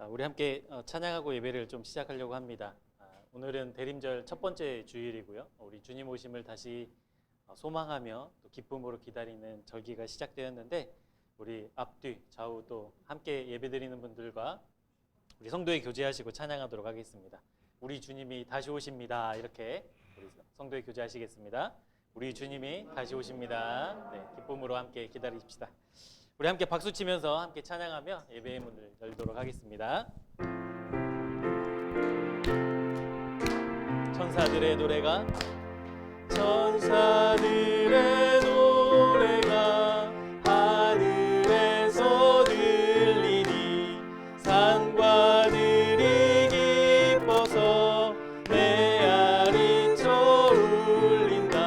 우리 함께 찬양하고 예배를 좀 시작하려고 합니다. 오늘은 대림절 첫 번째 주일이고요. 우리 주님 오심을 다시 소망하며 또 기쁨으로 기다리는 절기가 시작되었는데, 우리 앞뒤 좌우 또 함께 예배드리는 분들과 우리 성도에 교제하시고 찬양하도록 하겠습니다. 우리 주님이 다시 오십니다. 이렇게 우리 성도에 교제하시겠습니다. 우리 주님이 다시 오십니다. 네, 기쁨으로 함께 기다리십시다. 우리 함께 박수 치면서 함께 찬양하며 예배의 문을 열도록 하겠습니다. 천사들의 노래가 하늘에서 들리니 산과들이 기뻐서 메아리쳐 울린다.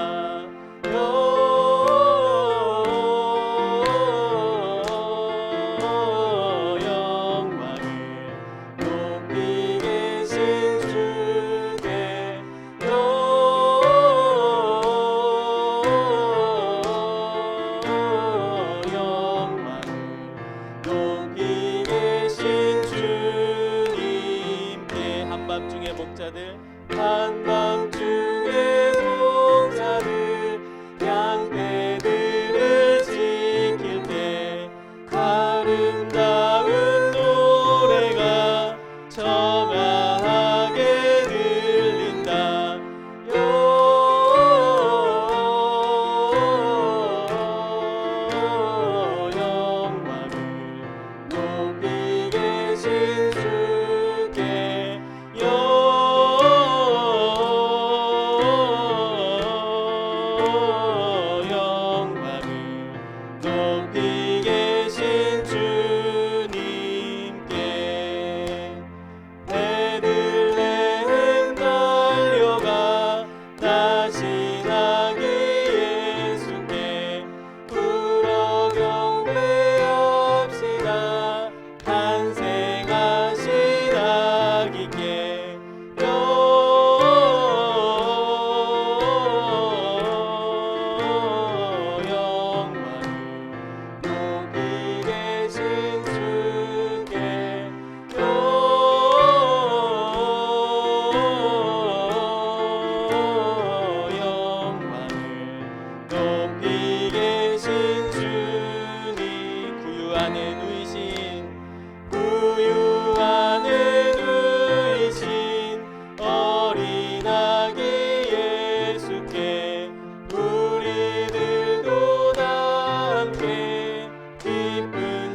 한밤중에 목자들 양떼들을 지킬 때 아름다운 노래가 청아하게 들린다. 영광을 높이 계신 주께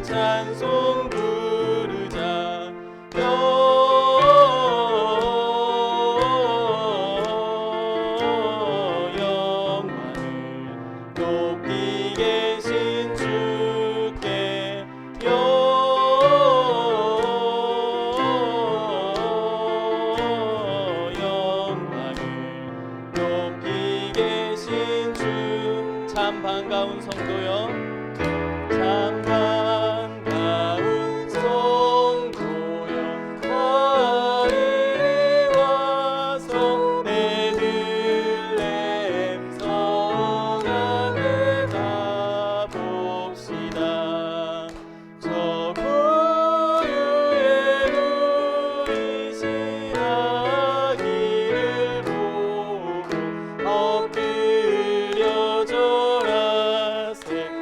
찬송 부르자. 영광을 높이 계신 주께 영광을 높이 계신 주. 참 반가운 성도여, 참 반가운 성도여, 이리 와서 베들레헴 성 안에 가봅시다. 저 구유에 누이신 아기를 보고 엎드려 절하세.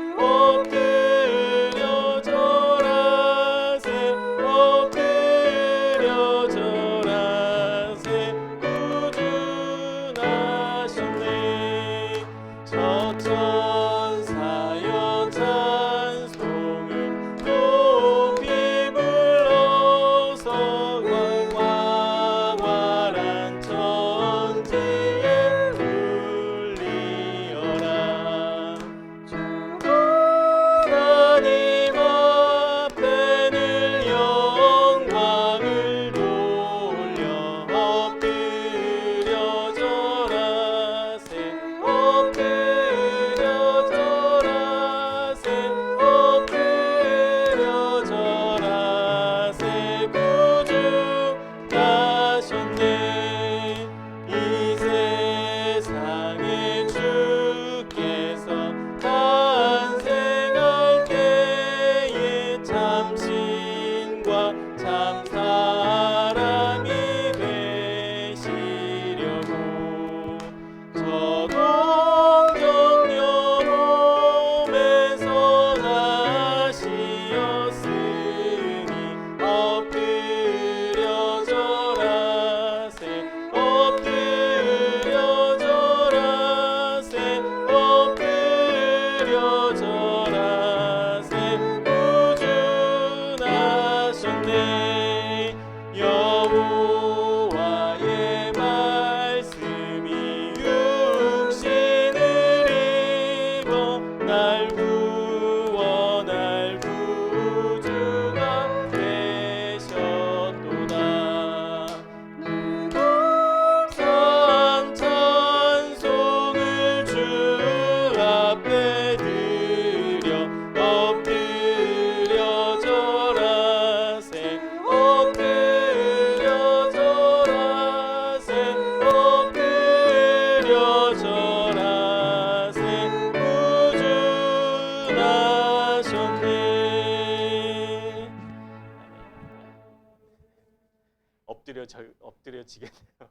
엎드려지겠네요.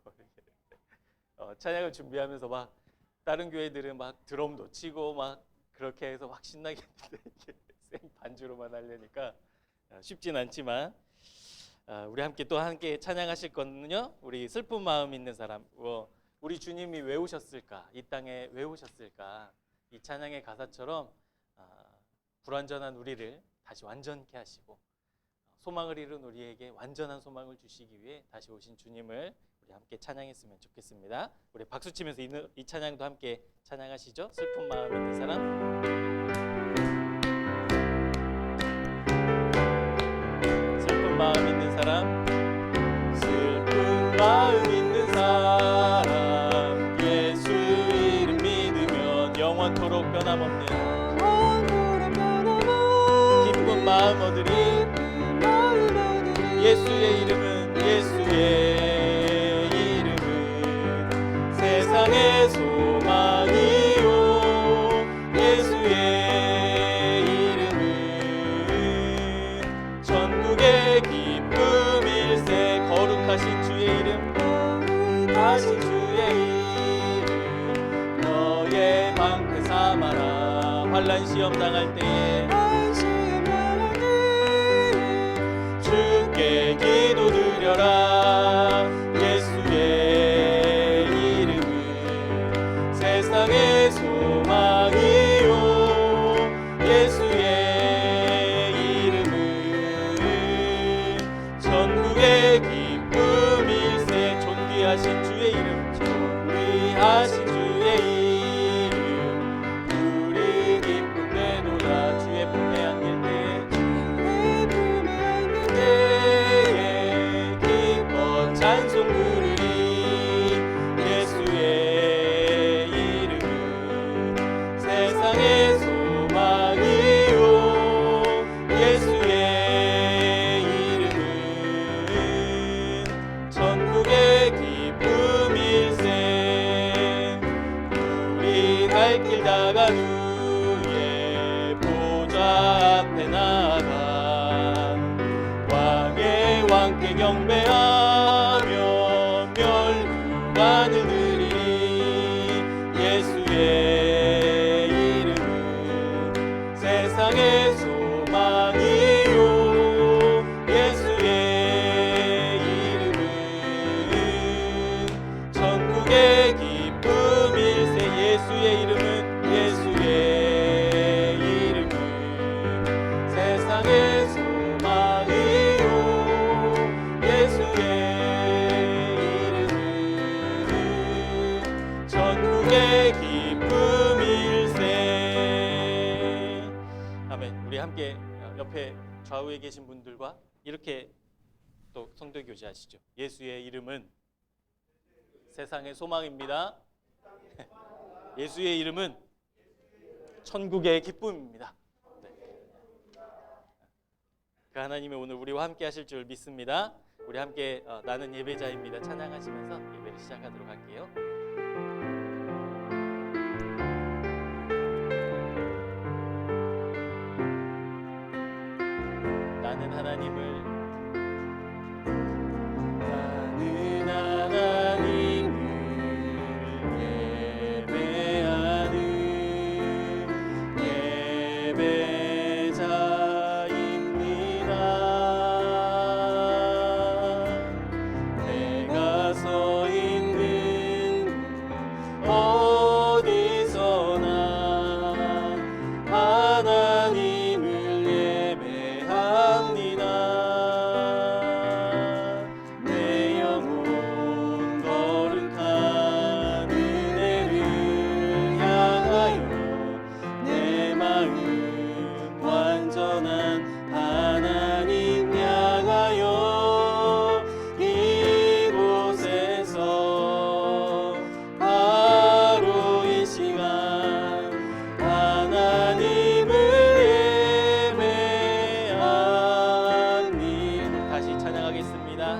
찬양을 준비하면서 막 다른 교회들은 막 드럼도 치고 막 그렇게 해서 확 신나게 했는데 이게 생 반주로만 하려니까 쉽진 않지만 우리 함께 찬양하실 거는요. 우리 슬픈 마음 있는 사람, 우리 주님이 왜 오셨을까? 이 땅에 왜 오셨을까? 이 찬양의 가사처럼 불완전한 우리를 다시 완전케 하시고 소망을 잃은 우리에게 완전한 소망을 주시기 위해 다시 오신 주님을 우리 함께 찬양했으면 좋겠습니다. 우리 박수 치면서 이 찬양도 함께 찬양하시죠. 슬픈 마음 있는 사람. 슬픈 마음 있는 사람. 슬픈 마음 있는 사람. 예수 이름 믿으면 영원토록 변함없는 기쁜 마음 얻으리. 예수의 이름은 세상의 소망이요. 예수의 이름은 천국의 기쁨일세. 거룩하신 주의 이름, 거룩하신 주의 이름. 너의 방패 삼아라. 환난 시험 당할 때에 주께 기도드려라. 예수의 이름은 세상의 소망이요. 예수의 이름은 천국의 기쁨일세. 존귀하신 주의 이름, 존귀하신 주의 이름. 우리 기쁨되도다. 주의 품에 안길 때 찬송 부르리. 예수의 이름은 세상의 소망이요. 예수의 이름은 천국의 기쁨일세. 우리 갈 길 다간 후에 보좌 앞에 나가 왕의 왕께 경배하며 멸관을 드리리. 예수의 이름은 세상의 소망이요. 예수의 이름은 천국의 기쁨일세. 예수의 이름은 세상의 소망이요. 예수의 이름은 천국의 기쁨일세. 아멘. 우리 함께 옆에 좌우에 계신 분들과 이렇게 또 성도 교제하시죠. 예수의 이름은 세상의 소망입니다. 예수의 이름은 천국의 기쁨입니다. 그 하나님이 오늘 우리와 함께 하실 줄 믿습니다. 우리 함께 나는 예배자입니다 찬양하시면서 예배를 시작하도록 할게요. 나는 하나님을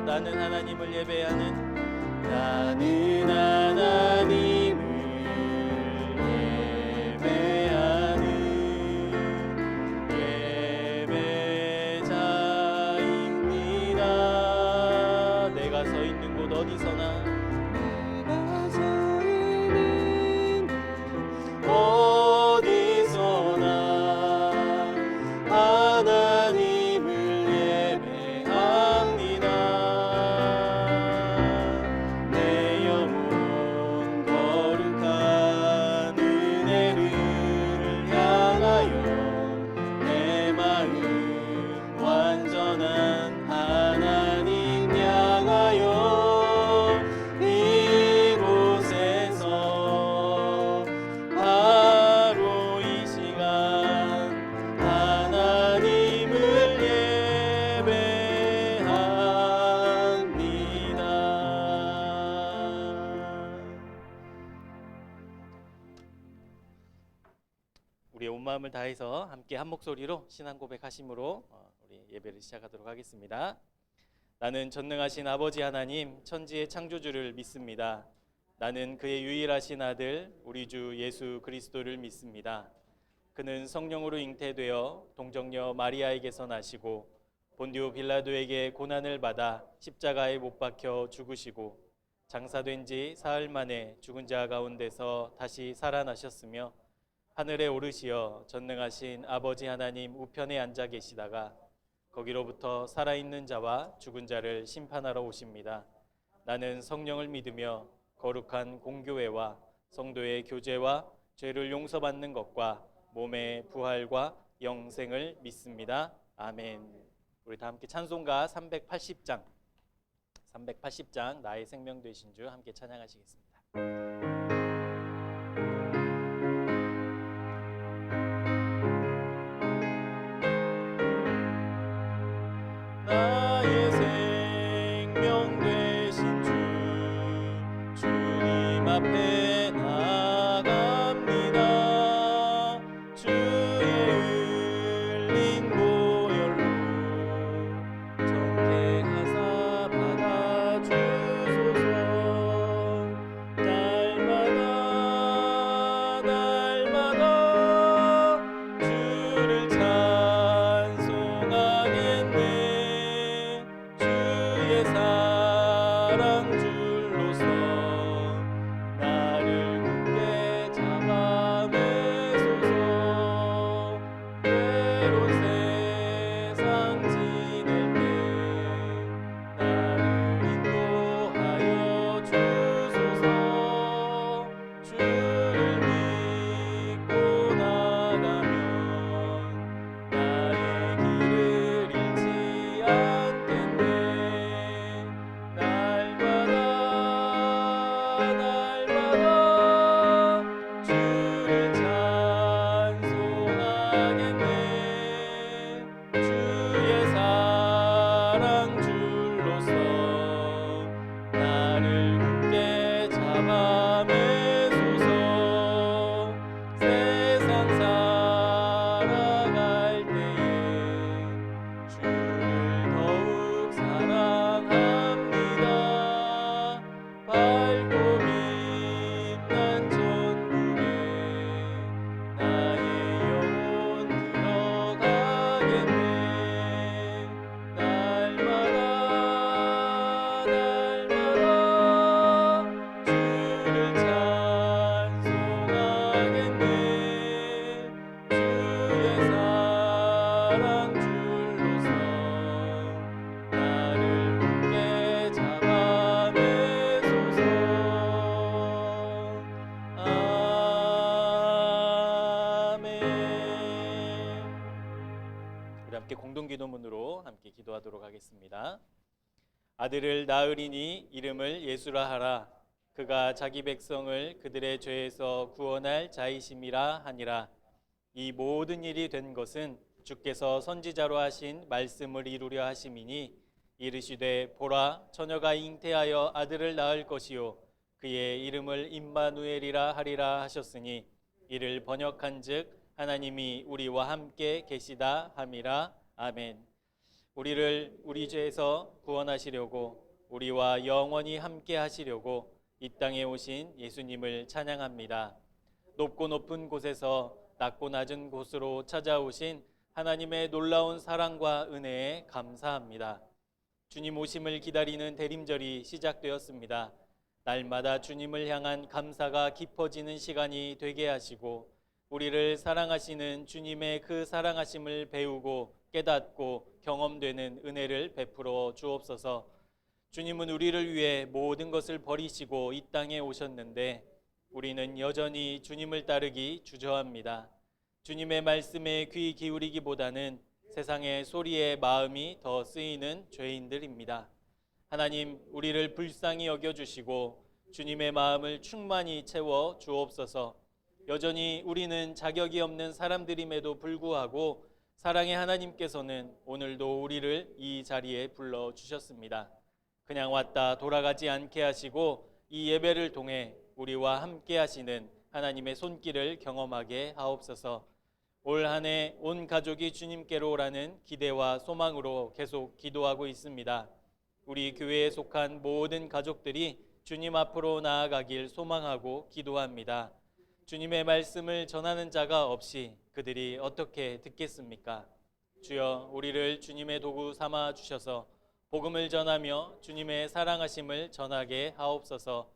나는 하나님을 예배하는 나는 하나님을 예배하는 예배자입니다. 내가 서 있는 어디서나 내가 저에는 어디서나 하나님을 예배합니다. 내 영혼 거룩한 은혜를 향하여 내 마음 완전한 하나님 향하여 이곳에서 바로 이 시간 하나님을 예배합니다. 우리의 온 마음을 다해서 함께 한 목소리로 신앙 고백하심으로 우리 예배를 시작하도록 하겠습니다. 나는 전능하신 아버지 하나님 천지의 창조주를 믿습니다. 나는 그의 유일하신 아들 우리 주 예수 그리스도를 믿습니다. 그는 성령으로 잉태되어 동정녀 마리아에게서 나시고 본디오 빌라도에게 고난을 받아 십자가에 못 박혀 죽으시고 장사된 지 사흘 만에 죽은 자 가운데서 다시 살아나셨으며 하늘에 오르시어 전능하신 아버지 하나님 우편에 앉아 계시다가 거기로부터 살아있는 자와 죽은 자를 심판하러 오십니다. 나는 성령을 믿으며 거룩한 공교회와 성도의 교제와 죄를 용서받는 것과 몸의 부활과 영생을 믿습니다. 아멘. 우리 다 함께 찬송가 380장 나의 생명 되신 주 함께 찬양하시겠습니다. 나의 생명 되신 주 주님 앞에 나아갑니다. 주의 흘린 보혈로 정케하사 받아주소서. 날마다 주를 찬송하겠네. 주의 사랑 줄로서 나를 굳게 잡아매소서. 외로운 세상 지낼 때 나를 인도하여 주소서. 주를 믿고 나가면 나의 길을 잃지 않겠네. 날마다 주를 찬송하겠네. 주의 사랑 줄로서 나를 굳게 잡아매소서. 세상 살아갈 때에 주를 더욱 사랑합니다. 밝고 빛난 천국에 나의 영혼 들어가겠네. 날마다 주를 찬송하겠네. 주의 사랑 줄로서 나를 굳게 잡아매소서. 아멘. 우리 함께 공동기도문으로 함께 기도하도록 하겠습니다. 아들을 낳으리니 이름을 예수라 하라. 그가 자기 백성을 그들의 죄에서 구원할 자이심이라 하니라. 이 모든 일이 된 것은 주께서 선지자로 하신 말씀을 이루려 하심이니 이르시되 보라 처녀가 잉태하여 아들을 낳을 것이요 그의 이름을 임마누엘이라 하리라 하셨으니 이를 번역한즉 하나님이 우리와 함께 계시다 함이라. 아멘. 우리를 우리 죄에서 구원하시려고 우리와 영원히 함께 하시려고 이 땅에 오신 예수님을 찬양합니다. 높고 높은 곳에서 낮고 낮은 곳으로 찾아오신 하나님의 놀라운 사랑과 은혜에 감사합니다. 주님 오심을 기다리는 대림절이 시작되었습니다. 날마다 주님을 향한 감사가 깊어지는 시간이 되게 하시고 우리를 사랑하시는 주님의 그 사랑하심을 배우고 깨닫고 경험되는 은혜를 베풀어 주옵소서. 주님은 우리를 위해 모든 것을 버리시고 이 땅에 오셨는데 우리는 여전히 주님을 따르기 주저합니다. 주님의 말씀에 귀 기울이기보다는 세상의 소리에 마음이 더 쓰이는 죄인들입니다. 하나님, 우리를 불쌍히 여겨주시고 주님의 마음을 충만히 채워 주옵소서. 여전히 우리는 자격이 없는 사람들임에도 불구하고 사랑의 하나님께서는 오늘도 우리를 이 자리에 불러주셨습니다. 그냥 왔다 돌아가지 않게 하시고 이 예배를 통해 우리와 함께 하시는 하나님의 손길을 경험하게 하옵소서. 올 한 해 온 가족이 주님께로 오라는 기대와 소망으로 계속 기도하고 있습니다. 우리 교회에 속한 모든 가족들이 주님 앞으로 나아가길 소망하고 기도합니다. 주님의 말씀을 전하는 자가 없이 그들이 어떻게 듣겠습니까? 주여, 우리를 주님의 도구 삼아 주셔서 복음을 전하며 주님의 사랑하심을 전하게 하옵소서.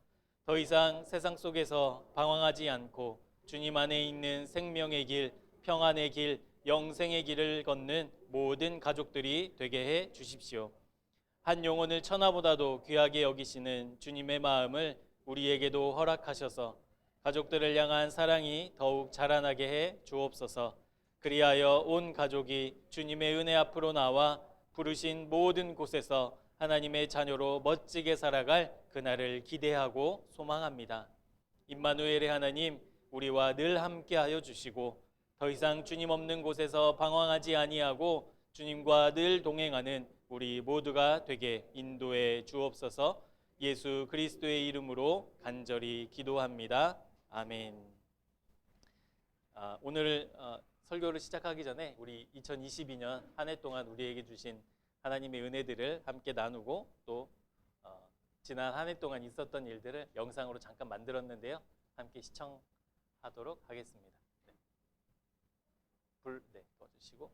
더 이상 세상 속에서 방황하지 않고 주님 안에 있는 생명의 길, 평안의 길, 영생의 길을 걷는 모든 가족들이 되게 해 주십시오. 한 영혼을 천하보다도 귀하게 여기시는 주님의 마음을 우리에게도 허락하셔서 가족들을 향한 사랑이 더욱 자라나게 해 주옵소서. 그리하여 온 가족이 주님의 은혜 앞으로 나와 부르신 모든 곳에서 하나님의 자녀로 멋지게 살아갈 그날을 기대하고 소망합니다. 임마누엘의 하나님, 우리와 늘 함께하여 주시고 더 이상 주님 없는 곳에서 방황하지 아니하고 주님과 늘 동행하는 우리 모두가 되게 인도해 주옵소서. 예수 그리스도의 이름으로 간절히 기도합니다. 아멘. 오늘 설교를 시작하기 전에 우리 2022년 한 해 동안 우리에게 주신 하나님의 은혜들을 함께 나누고 또 지난 한 해 동안 있었던 일들을 영상으로 잠깐 만들었는데요. 함께 시청하도록 하겠습니다. 불 꺼주시고.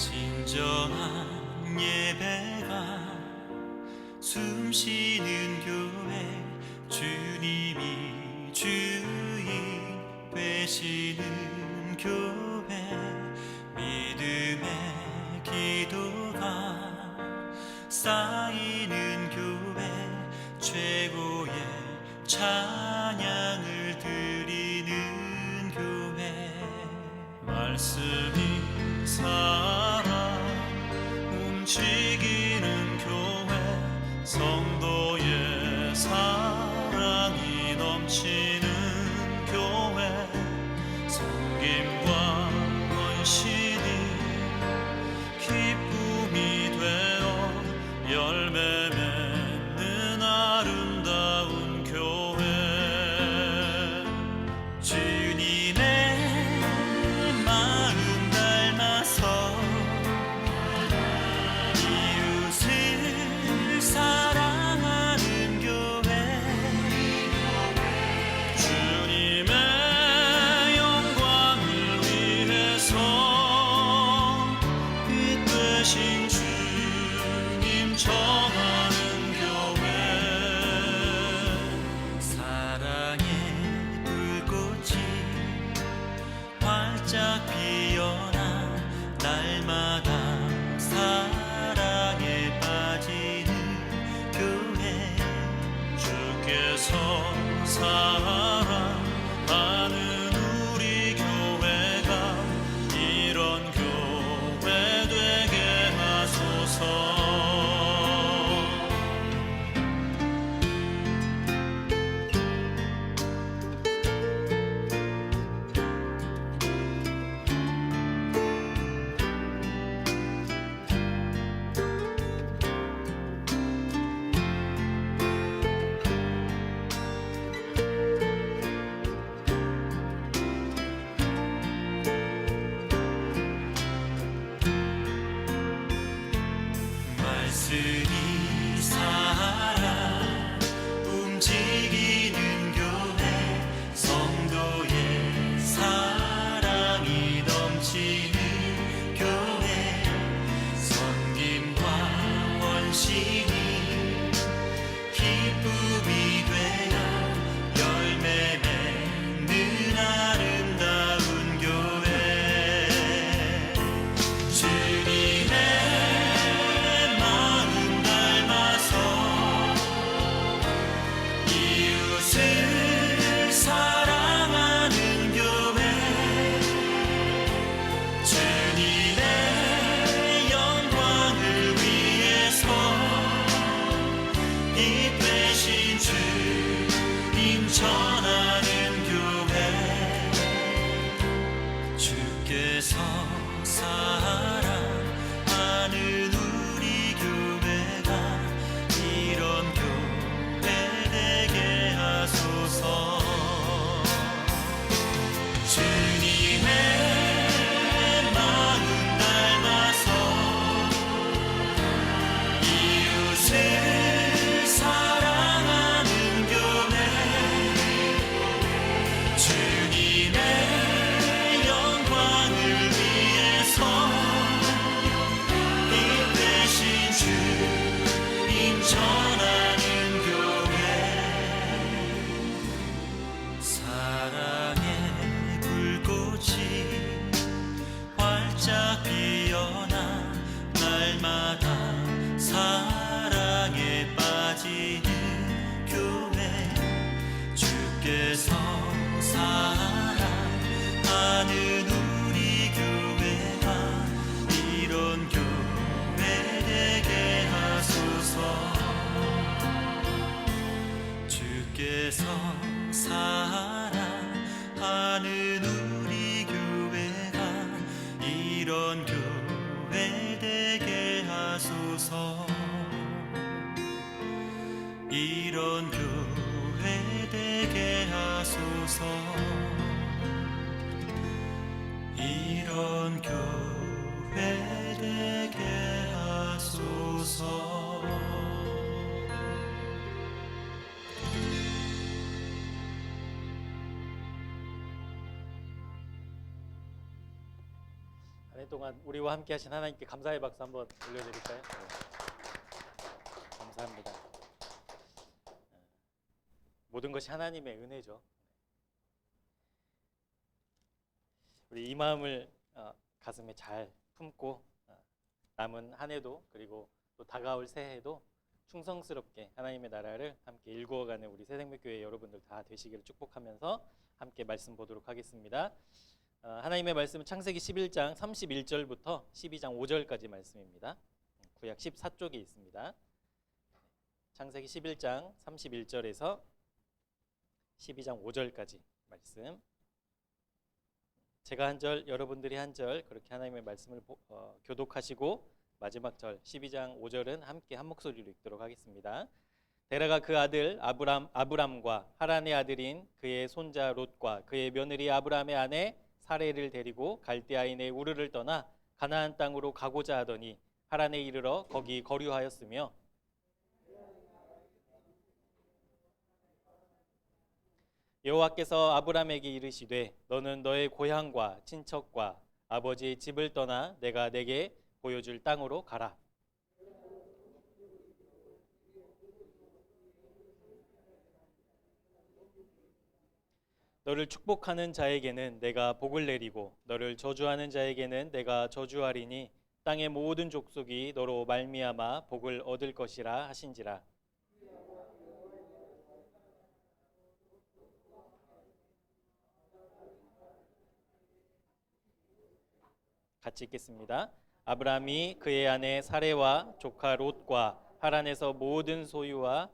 진정한 예배가 숨쉬는 교회, 주님이 주인 되시는 교회, 믿음의 기도가 쌓이는 교회, 최고의 찬양을 드리는 교회, 말씀이 살아 움직이는 교회, 성도의 사랑이 넘치는 교회, 섬김과 헌신이 기쁨이 되어 열매 맺는 아름다운 교회, 주님의 마음 닮아서 이루어가는 꾸준히 살아 움직이는 교회 성도의 사랑이 넘치는 교회 섬김과 헌신이 기쁨이 되어 열매 맺는 아름다운 교회 주님의 마음 닮아서 이웃을 사랑하는 교회 주님의 영광을 위해서 이 되신 주님 전하는 교회 주께서 사랑하는 우리 교회가 이런 교회 되게 하소서 주님의 마음 닮아서 이웃을 사랑하는 교회 주님의 영광을 위해서 이 되신 주님 전하는 교회 사랑의 불꽃이 활짝 피어나 날마다 사랑에 빠지는 교회 주께서 사랑하는 우리 교회가 이런 교회 되게 하소서 주께서 사랑하는 우리 교회가 이런 교회 되게 하소서 이런 교회 되게 하소서 이런 교회 되게 하소서 한 해 동안 우리와 함께 하신 하나님께 감사의 박수 한번 올려드릴까요? 네. 감사합니다. 모든 것이 하나님의 은혜죠. 우리 이 마음을 가슴에 잘 품고 남은 한 해도 그리고 또 다가올 새해도 충성스럽게 하나님의 나라를 함께 일구어가는 우리 새생명교회 여러분들 다 되시기를 축복하면서 함께 말씀 보도록 하겠습니다. 하나님의 말씀은 창세기 11장 31절부터 12장 5절까지 말씀입니다. 구약 14쪽에 있습니다. 창세기 11장 31절에서 12장 5절까지 말씀. 제가 한 절, 여러분들이 한 절 그렇게 하나님의 말씀을 교독하시고 마지막 절 12장 5절은 함께 한 목소리로 읽도록 하겠습니다. 데라가 그 아들 아브람과 하란의 아들인 그의 손자 롯과 그의 며느리 아브람의 아내 사레를 데리고 갈대아인의 우르를 떠나 가나안 땅으로 가고자 하더니 하란에 이르러 거기 거류하였으며 여호와께서 아브람에게 이르시되 너는 너의 고향과 친척과 아버지의 집을 떠나 내가 내게 보여줄 땅으로 가라. 너를 축복하는 자에게는 내가 복을 내리고 너를 저주하는 자에게는 내가 저주하리니 땅의 모든 족속이 너로 말미암아 복을 얻을 것이라 하신지라. 같이 읽겠습니다. 아브라함이 그의 아내 사레와 조카 롯과 하란에서 모든 소유와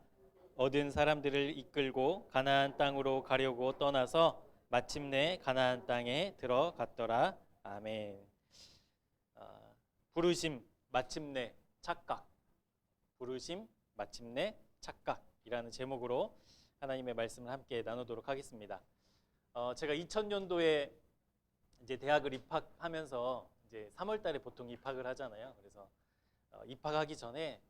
얻은 사람들을 이끌고 가나안 땅으로 가려고 떠나서 마침내 가나안 땅에 들어갔더라. 아멘. 부르심 마침내 착각. 부르심 마침내 착각이라는 제목으로 하나님의 말씀을 함께 나누도록 하겠습니다. 제가 2000년도에 이제 대학을 입학하면서 이제 3월 달에 보통 입학을 하잖아요. 그래서 입학하기 전에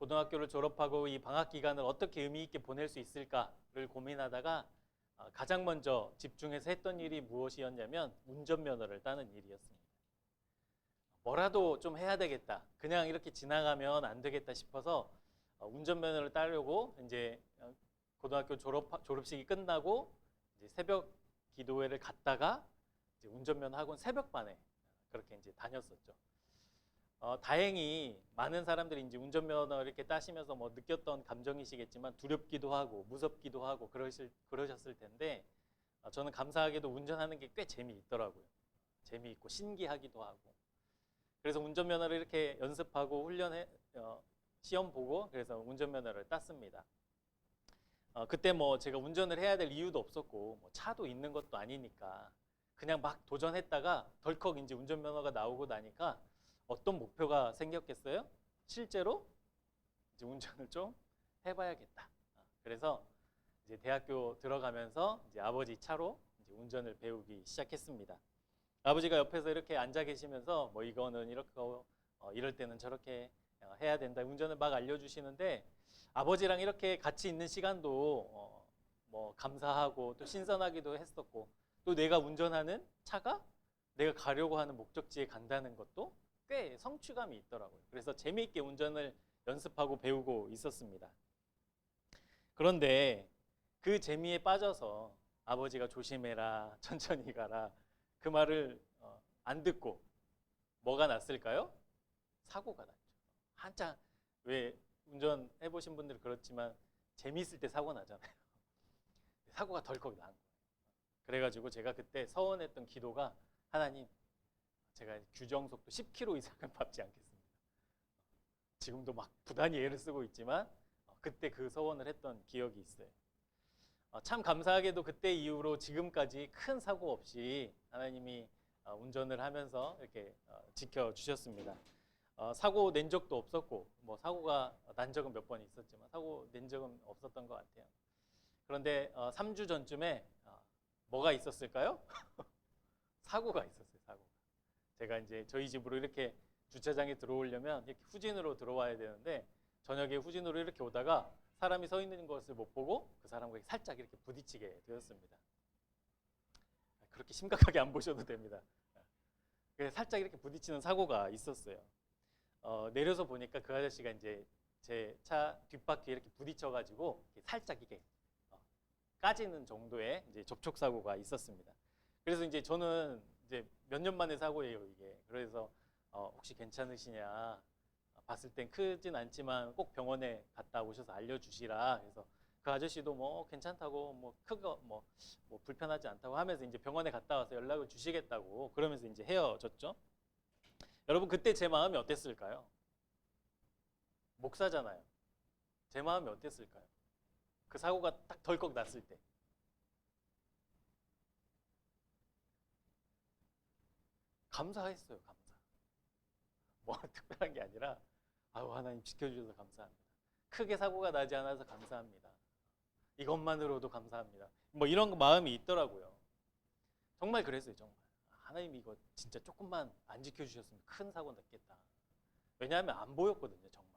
고등학교를 졸업하고 이 방학 기간을 어떻게 의미 있게 보낼 수 있을까를 고민하다가 가장 먼저 집중해서 했던 일이 무엇이었냐면 운전면허를 따는 일이었습니다. 뭐라도 좀 해야 되겠다. 그냥 이렇게 지나가면 안 되겠다 싶어서 운전면허를 따려고 이제 고등학교 졸업식이 끝나고 이제 새벽 기도회를 갔다가 이제 운전면허 학원 새벽반에 그렇게 이제 다녔었죠. 다행히 많은 사람들이 이제 운전면허 이렇게 따시면서 뭐 느꼈던 감정이시겠지만 두렵기도 하고 무섭기도 하고 그러셨을 텐데 저는 감사하게도 운전하는 게 꽤 재미있더라고요. 재미있고 신기하기도 하고. 그래서 운전면허를 이렇게 연습하고 시험 보고 그래서 운전면허를 땄습니다. 그때 뭐 제가 운전을 해야 될 이유도 없었고 뭐 차도 있는 것도 아니니까 그냥 막 도전했다가 덜컥 이제 운전면허가 나오고 나니까 어떤 목표가 생겼겠어요? 실제로 이제 운전을 좀 해봐야겠다. 그래서 이제 대학교 들어가면서 이제 아버지 차로 이제 운전을 배우기 시작했습니다. 아버지가 옆에서 이렇게 앉아 계시면서 뭐 이거는 이렇게 이럴 때는 저렇게 해야 된다. 운전을 막 알려주시는데 아버지랑 이렇게 같이 있는 시간도 뭐 감사하고 또 신선하기도 했었고 또 내가 운전하는 차가 내가 가려고 하는 목적지에 간다는 것도 꽤 성취감이 있더라고요. 그래서 재미있게 운전을 연습하고 배우고 있었습니다. 그런데 그 재미에 빠져서 아버지가 조심해라, 천천히 가라 그 말을 안 듣고 뭐가 났을까요? 사고가 났죠. 한참 왜 운전해 보신 분들은 그렇지만 재미있을 때 사고 나잖아요. 사고가 덜컥 난 거예요. 그래가지고 제가 그때 서원했던 기도가 하나님 제가 규정 속도 10km 이상은 밟지 않겠습니다. 지금도 막 부단히 애를 쓰고 있지만 그때 그 서원을 했던 기억이 있어요. 참 감사하게도 그때 이후로 지금까지 큰 사고 없이 하나님이 운전을 하면서 이렇게 지켜주셨습니다. 사고 낸 적도 없었고 뭐 사고가 난 적은 몇 번 있었지만 사고 낸 적은 없었던 것 같아요. 그런데 3주 전쯤에 뭐가 있었을까요? 사고가 있었어요. 사고가. 제가 이제 저희 집으로 이렇게 주차장에 들어오려면 이렇게 후진으로 들어와야 되는데 저녁에 후진으로 이렇게 오다가 사람이 서 있는 것을 못 보고 그 사람과 살짝 이렇게 부딪히게 되었습니다. 그렇게 심각하게 안 보셔도 됩니다. 그래서 살짝 이렇게 부딪히는 사고가 있었어요. 내려서 보니까 그 아저씨가 이제 제 차 뒷바퀴에 이렇게 부딪혀가지고 살짝 이게 까지는 정도의 이제 접촉 사고가 있었습니다. 그래서 이제 저는 이제 몇 년 만에 사고예요 이게. 그래서 혹시 괜찮으시냐? 봤을 땐 크진 않지만 꼭 병원에 갔다 오셔서 알려주시라. 그래서 그 아저씨도 뭐 괜찮다고 뭐 크거 뭐 불편하지 않다고 하면서 이제 병원에 갔다 와서 연락을 주시겠다고 그러면서 이제 헤어졌죠. 여러분 그때 제 마음이 어땠을까요? 목사잖아요. 제 마음이 어땠을까요? 그 사고가 딱 덜컥 났을 때. 감사했어요. 감사. 뭐 특별한 게 아니라 아유 하나님 지켜주셔서 감사합니다. 크게 사고가 나지 않아서 감사합니다. 이것만으로도 감사합니다. 뭐 이런 마음이 있더라고요. 정말 그랬어요. 정말. 하나님 이거 진짜 조금만 안 지켜주셨으면 큰 사고 났겠다. 왜냐하면 안 보였거든요. 정말.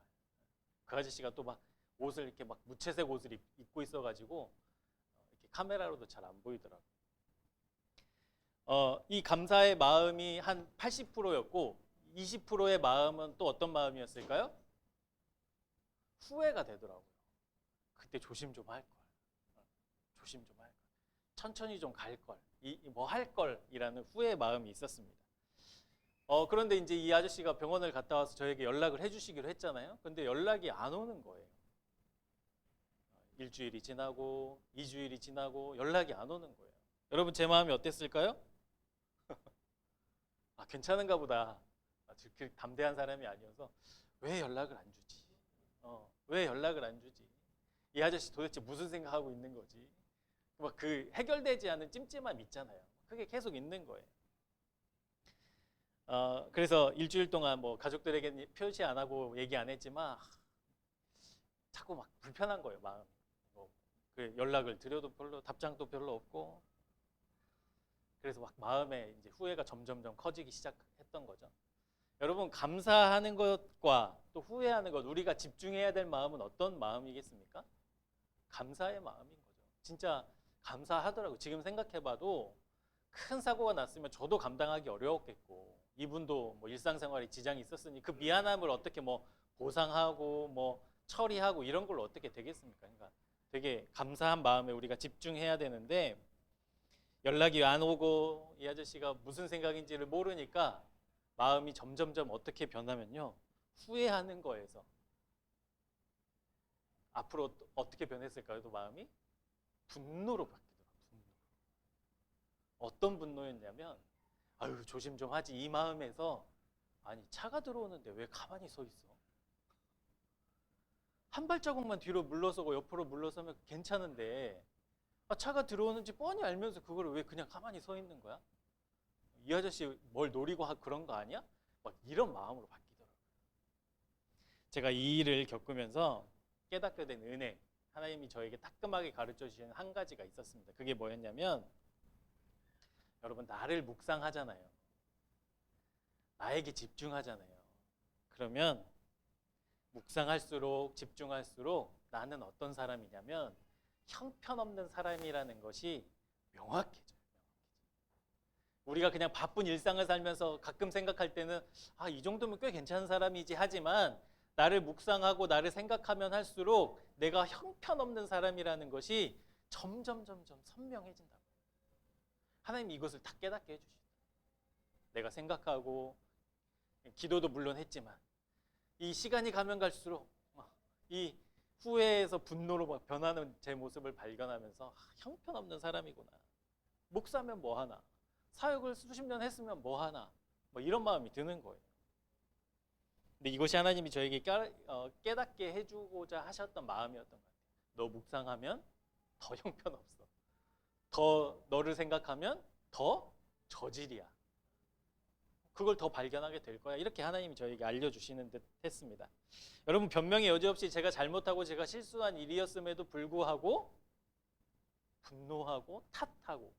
그 아저씨가 또 막 옷을 이렇게 막 무채색 옷을 입고 있어가지고 이렇게 카메라로도 잘 안 보이더라고요. 이 감사의 마음이 한 80%였고 20%의 마음은 또 어떤 마음이었을까요? 후회가 되더라고요. 그때 조심 좀 할 걸. 조심 좀 할 걸. 천천히 좀 갈 걸. 뭐 할 걸이라는 후회의 마음이 있었습니다. 그런데 이제 이 아저씨가 병원을 갔다 와서 저에게 연락을 해주시기로 했잖아요. 근데 연락이 안 오는 거예요. 일주일이 지나고 2주일이 지나고 연락이 안 오는 거예요. 여러분 제 마음이 어땠을까요? 아 괜찮은가 보다. 그렇게 담대한 사람이 아니어서 왜 연락을 안 주지? 왜 연락을 안 주지? 이 아저씨 도대체 무슨 생각하고 있는 거지? 막 그 해결되지 않은 찜찜함 있잖아요. 그게 계속 있는 거예요. 그래서 일주일 동안 뭐 가족들에게 표시 안 하고 얘기 안 했지만 자꾸 막 불편한 거예요. 마음이. 그 연락을 드려도 별로 답장도 별로 없고 그래서 막 마음에 이제 후회가 점점점 커지기 시작했던 거죠. 여러분 감사하는 것과 또 후회하는 것, 우리가 집중해야 될 마음은 어떤 마음이겠습니까? 감사의 마음인 거죠. 진짜 감사하더라고요. 지금 생각해봐도 큰 사고가 났으면 저도 감당하기 어려웠겠고, 이분도 뭐 일상생활에 지장이 있었으니 그 미안함을 어떻게 뭐 보상하고 뭐 처리하고 이런 걸로 어떻게 되겠습니까? 그러니까 되게 감사한 마음에 우리가 집중해야 되는데, 연락이 안 오고 이 아저씨가 무슨 생각인지를 모르니까 마음이 점점점 어떻게 변하면요, 후회하는 거에서 앞으로 어떻게 변했을까요? 또 마음이 분노로 바뀌더라고요. 분노. 어떤 분노였냐면, 아유 조심 좀 하지, 이 마음에서 아니 차가 들어오는데 왜 가만히 서 있어? 한 발자국만 뒤로 물러서고 옆으로 물러서면 괜찮은데, 차가 들어오는지 뻔히 알면서 그걸 왜 그냥 가만히 서 있는 거야? 이 아저씨 뭘 노리고 그런 거 아니야? 막 이런 마음으로 바뀌더라고요. 제가 이 일을 겪으면서 깨닫게 된 은혜, 하나님이 저에게 따끔하게 가르쳐 주시는 한 가지가 있었습니다. 그게 뭐였냐면, 여러분 나를 묵상하잖아요. 나에게 집중하잖아요. 그러면 묵상할수록 집중할수록 나는 어떤 사람이냐면 형편없는 사람이라는 것이 명확해져요. 우리가 그냥 바쁜 일상을 살면서 가끔 생각할 때는 이 정도면 꽤 괜찮은 사람이지 하지만, 나를 묵상하고 나를 생각하면 할수록 내가 형편없는 사람이라는 것이 점점 선명해진다고. 하나님이 이것을 다 깨닫게 해주시죠. 내가 생각하고 기도도 물론 했지만 이 시간이 가면 갈수록 이 후회에서 분노로 막 변하는 제 모습을 발견하면서 형편없는 사람이구나. 목사면 뭐하나, 사역을 수십 년 했으면 뭐하나, 뭐 이런 마음이 드는 거예요. 근데 이것이 하나님이 저에게 깨닫게 해주고자 하셨던 마음이었던 것 같아요. 너 묵상하면 더 형편없어. 더 너를 생각하면 더 저질이야. 그걸 더 발견하게 될 거야. 이렇게 하나님이 저에게 알려주시는 듯 했습니다. 여러분, 변명의 여지 없이 제가 잘못하고 제가 실수한 일이었음에도 불구하고 분노하고 탓하고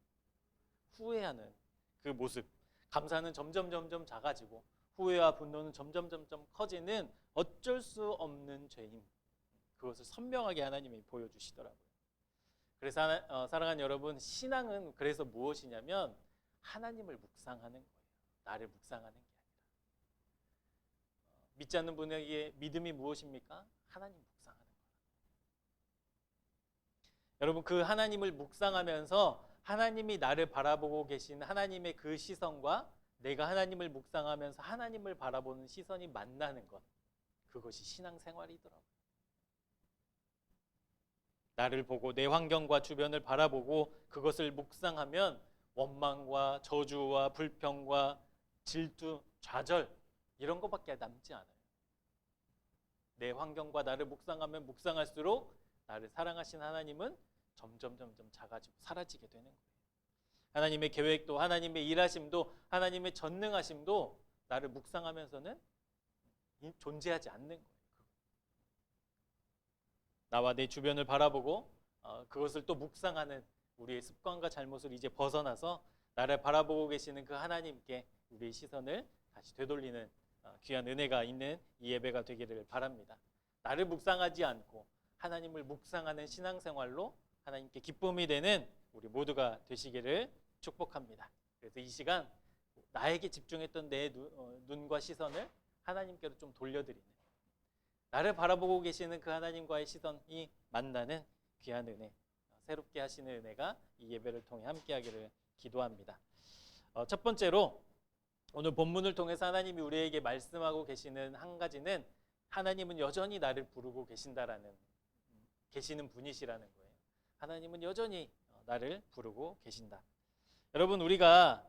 후회하는 그 모습, 감사는 점점 작아지고 후회와 분노는 점점 커지는 어쩔 수 없는 죄임, 그것을 선명하게 하나님이 보여주시더라고요. 그래서 사랑하는 여러분, 신앙은 그래서 무엇이냐면 하나님을 묵상하는 거예요. 나를 묵상하는 게 아니라. 믿지 않는 분에게 믿음이 무엇입니까? 하나님 묵상하는 거예요. 여러분, 그 하나님을 묵상하면서 하나님이 나를 바라보고 계신 하나님의 그 시선과 내가 하나님을 묵상하면서 하나님을 바라보는 시선이 만나는 것, 그것이 신앙생활이더라고요. 나를 보고 내 환경과 주변을 바라보고 그것을 묵상하면 원망과 저주와 불평과 질투, 좌절 이런 것밖에 남지 않아요. 내 환경과 나를 묵상하면 묵상할수록 나를 사랑하신 하나님은 점점 작아지고 사라지게 되는 거예요. 하나님의 계획도, 하나님의 일하심도, 하나님의 전능하심도 나를 묵상하면서는 존재하지 않는 거예요. 나와 내 주변을 바라보고 그것을 또 묵상하는 우리의 습관과 잘못을 이제 벗어나서 나를 바라보고 계시는 그 하나님께 우리의 시선을 다시 되돌리는 귀한 은혜가 있는 이 예배가 되기를 바랍니다. 나를 묵상하지 않고 하나님을 묵상하는 신앙생활로 하나님께 기쁨이 되는 우리 모두가 되시기를 축복합니다. 그래서 이 시간 나에게 집중했던 내 눈과 시선을 하나님께로 좀 돌려드리는, 나를 바라보고 계시는 그 하나님과의 시선이 만나는 귀한 은혜, 새롭게 하시는 은혜가 이 예배를 통해 함께하기를 기도합니다. 첫 번째로 오늘 본문을 통해서 하나님이 우리에게 말씀하고 계시는 한 가지는, 하나님은 여전히 나를 부르고 계시는 분이시라는 거예요. 하나님은 여전히 나를 부르고 계신다. 여러분, 우리가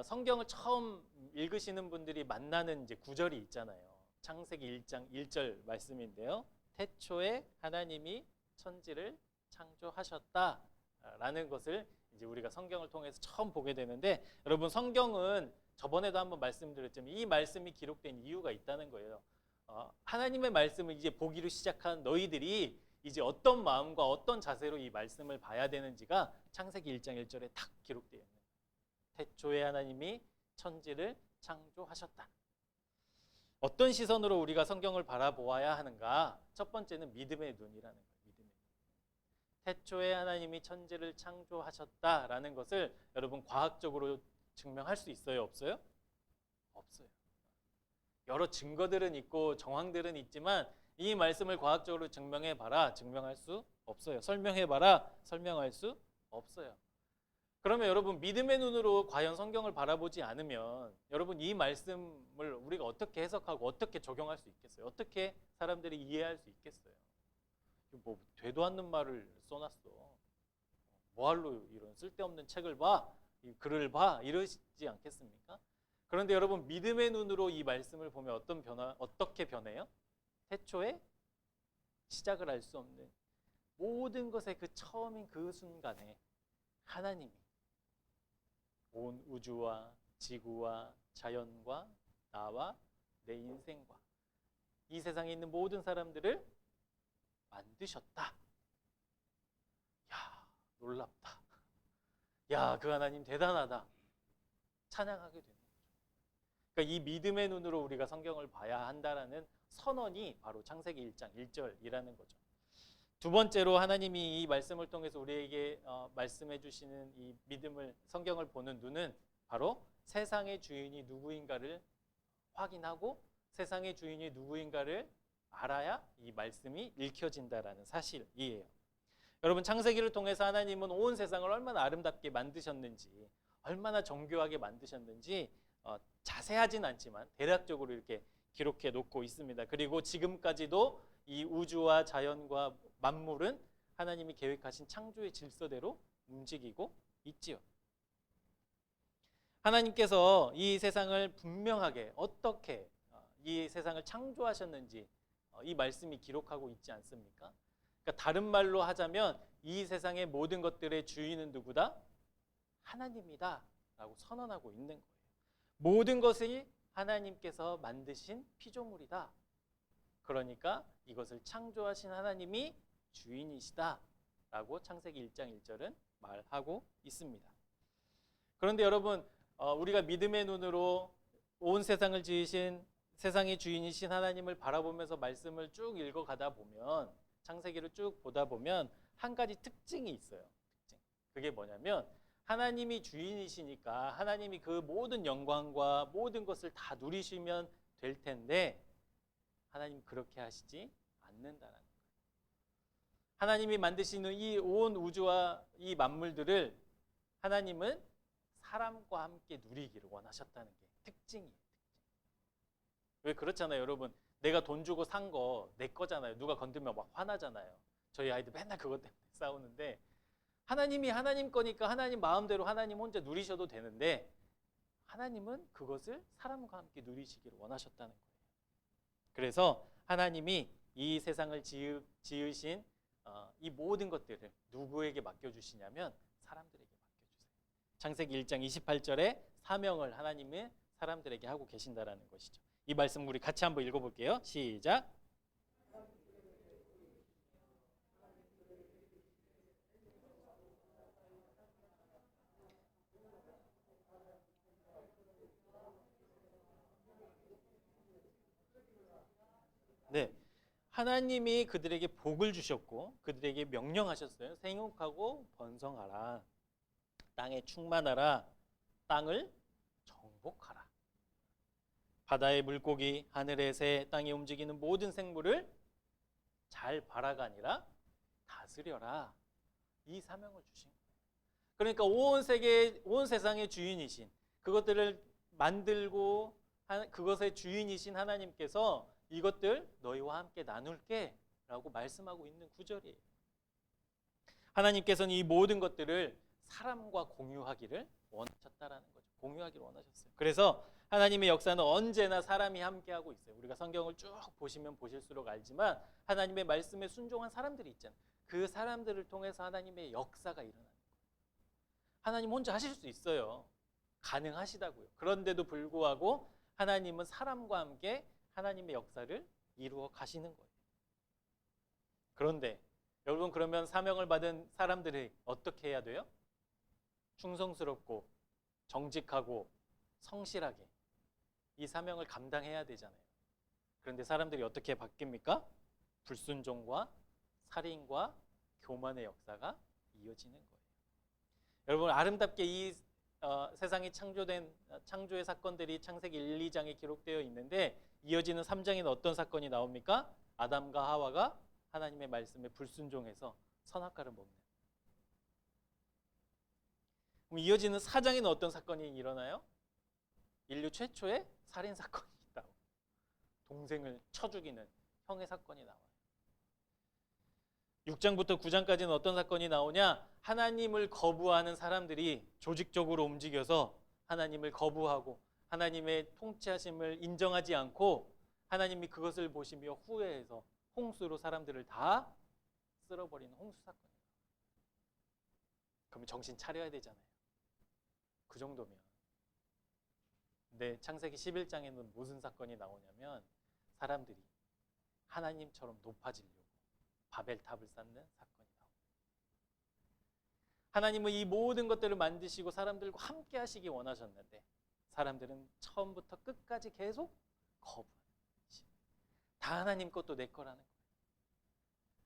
성경을 처음 읽으시는 분들이 만나는 이제 구절이 있잖아요. 창세기 1장 1절 말씀인데요. 태초에 하나님이 천지를 창조하셨다라는 것을 이제 우리가 성경을 통해서 처음 보게 되는데, 여러분, 성경은 저번에도 한번 말씀드렸지만 이 말씀이 기록된 이유가 있다는 거예요. 하나님의 말씀을 이제 보기로 시작한 너희들이 이제 어떤 마음과 어떤 자세로 이 말씀을 봐야 되는지가 창세기 1장 1절에 딱 기록되어 있는, 태초에 하나님이 천지를 창조하셨다. 어떤 시선으로 우리가 성경을 바라보아야 하는가? 첫 번째는 믿음의 눈이라는 거예요. 믿음의 눈. 태초에 하나님이 천지를 창조하셨다라는 것을 여러분 과학적으로 증명할 수 있어요? 없어요? 없어요. 여러 증거들은 있고 정황들은 있지만 이 말씀을 과학적으로 증명해봐라. 증명할 수 없어요. 설명해봐라. 설명할 수 없어요. 그러면 여러분 믿음의 눈으로 과연 성경을 바라보지 않으면 여러분 이 말씀을 우리가 어떻게 해석하고 어떻게 적용할 수 있겠어요? 어떻게 사람들이 이해할 수 있겠어요? 뭐 되도 않는 말을 써놨어. 뭐할로 이런 쓸데없는 책을 봐, 이 글을 봐 이러시지 않겠습니까? 그런데 여러분 믿음의 눈으로 이 말씀을 보면 어떻게 변해요? 태초에 시작을 알 수 없는 모든 것의 그 처음인 그 순간에 하나님이 온 우주와 지구와 자연과 나와 내 인생과 이 세상에 있는 모든 사람들을 만드셨다. 야, 놀랍다. 야, 그 하나님 대단하다. 찬양하게 되는 거죠. 그러니까 이 믿음의 눈으로 우리가 성경을 봐야 한다라는 선언이 바로 창세기 1장 1절이라는 거죠. 두 번째로 하나님이 이 말씀을 통해서 우리에게 말씀해 주시는 이 믿음을 성경을 보는 눈은 바로 세상의 주인이 누구인가를 확인하고 세상의 주인이 누구인가를 알아야 이 말씀이 읽혀진다라는 사실이에요. 여러분 창세기를 통해서 하나님은 온 세상을 얼마나 아름답게 만드셨는지 얼마나 정교하게 만드셨는지 자세하진 않지만 대략적으로 이렇게 기록해 놓고 있습니다. 그리고 지금까지도 이 우주와 자연과 만물은 하나님이 계획하신 창조의 질서대로 움직이고 있지요. 하나님께서 이 세상을 분명하게 어떻게 이 세상을 창조하셨는지 이 말씀이 기록하고 있지 않습니까? 그러니까 다른 말로 하자면 이 세상의 모든 것들의 주인은 누구다? 하나님이다 라고 선언하고 있는 거예요. 모든 것이 하나님께서 만드신 피조물이다. 그러니까 이것을 창조하신 하나님이 주인이시다 라고 창세기 1장 1절은 말하고 있습니다. 그런데 여러분 우리가 믿음의 눈으로 온 세상을 지으신 세상의 주인이신 하나님을 바라보면서 말씀을 쭉 읽어가다 보면 창세기를 쭉 보다 보면 한 가지 특징이 있어요. 그게 뭐냐면 하나님이 주인이시니까 하나님이 그 모든 영광과 모든 것을 다 누리시면 될 텐데 하나님 그렇게 하시지 않는다라는 거예요. 하나님이 만드시는 이 온 우주와 이 만물들을 하나님은 사람과 함께 누리기를 원하셨다는 게 특징이에요. 왜 그렇잖아요, 여러분. 내가 돈 주고 산 거 내 거잖아요. 누가 건들면 막 화나잖아요. 저희 아이들 맨날 그것 때문에 싸우는데 하나님이 하나님 거니까 하나님 마음대로 하나님 혼자 누리셔도 되는데 하나님은 그것을 사람과 함께 누리시기를 원하셨다는 거예요. 그래서 하나님이 이 세상을 지으신 이 모든 것들을 누구에게 맡겨주시냐면 사람들에게 맡겨주세요. 창세기 1장 28절에 사명을 하나님이 사람들에게 하고 계신다라는 것이죠. 이 말씀 우리 같이 한번 읽어볼게요. 시작. 네, 하나님이 그들에게 복을 주셨고 그들에게 명령하셨어요. 생육하고 번성하라. 땅에 충만하라. 땅을 정복하라. 바다의 물고기, 하늘의 새, 땅에 움직이는 모든 생물을 잘 바라가니라 다스려라. 이 사명을 주신 거예요. 그러니까 온 세상의 주인이신 그것들을 만들고 그것의 주인이신 하나님께서 이것들 너희와 함께 나눌게 라고 말씀하고 있는 구절이에요. 하나님께서는 이 모든 것들을 사람과 공유하기를 원하셨다라는 거죠. 공유하기를 원하셨어요. 그래서 하나님의 역사는 언제나 사람이 함께하고 있어요. 우리가 성경을 쭉 보시면 보실수록 알지만 하나님의 말씀에 순종한 사람들이 있잖아요. 그 사람들을 통해서 하나님의 역사가 일어나는 거예요. 하나님 혼자 하실 수 있어요. 가능하시다고요. 그런데도 불구하고 하나님은 사람과 함께 하나님의 역사를 이루어 가시는 거예요. 그런데 여러분 그러면 사명을 받은 사람들이 어떻게 해야 돼요? 충성스럽고 정직하고 성실하게 이 사명을 감당해야 되잖아요. 그런데 사람들이 어떻게 바뀝니까? 불순종과 살인과 교만의 역사가 이어지는 거예요. 여러분, 아름답게 이 세상이 창조된 창조의 사건들이 창세기 1, 2장에 기록되어 있는데 이어지는 3장에는 어떤 사건이 나옵니까? 아담과 하와가 하나님의 말씀에 불순종해서 선악과를 먹는. 그럼 이어지는 4장에는 어떤 사건이 일어나요? 인류 최초의 살인 사건이 있다. 동생을 쳐 죽이는 형의 사건이 나와요. 6장부터 9장까지는 어떤 사건이 나오냐? 하나님을 거부하는 사람들이 조직적으로 움직여서 하나님을 거부하고 하나님의 통치하심을 인정하지 않고 하나님이 그것을 보시며 후회해서 홍수로 사람들을 다 쓸어버리는 홍수 사건이에요. 그러면 정신 차려야 되잖아요. 그 정도면. 근데 창세기 11장에는 무슨 사건이 나오냐면 사람들이 하나님처럼 높아지려고 바벨탑을 쌓는 사건이 나옵니다. 하나님은 이 모든 것들을 만드시고 사람들과 함께 하시기 원하셨는데 사람들은 처음부터 끝까지 계속 거부하는 거지. 다 하나님 것도 내 거라는 거예요.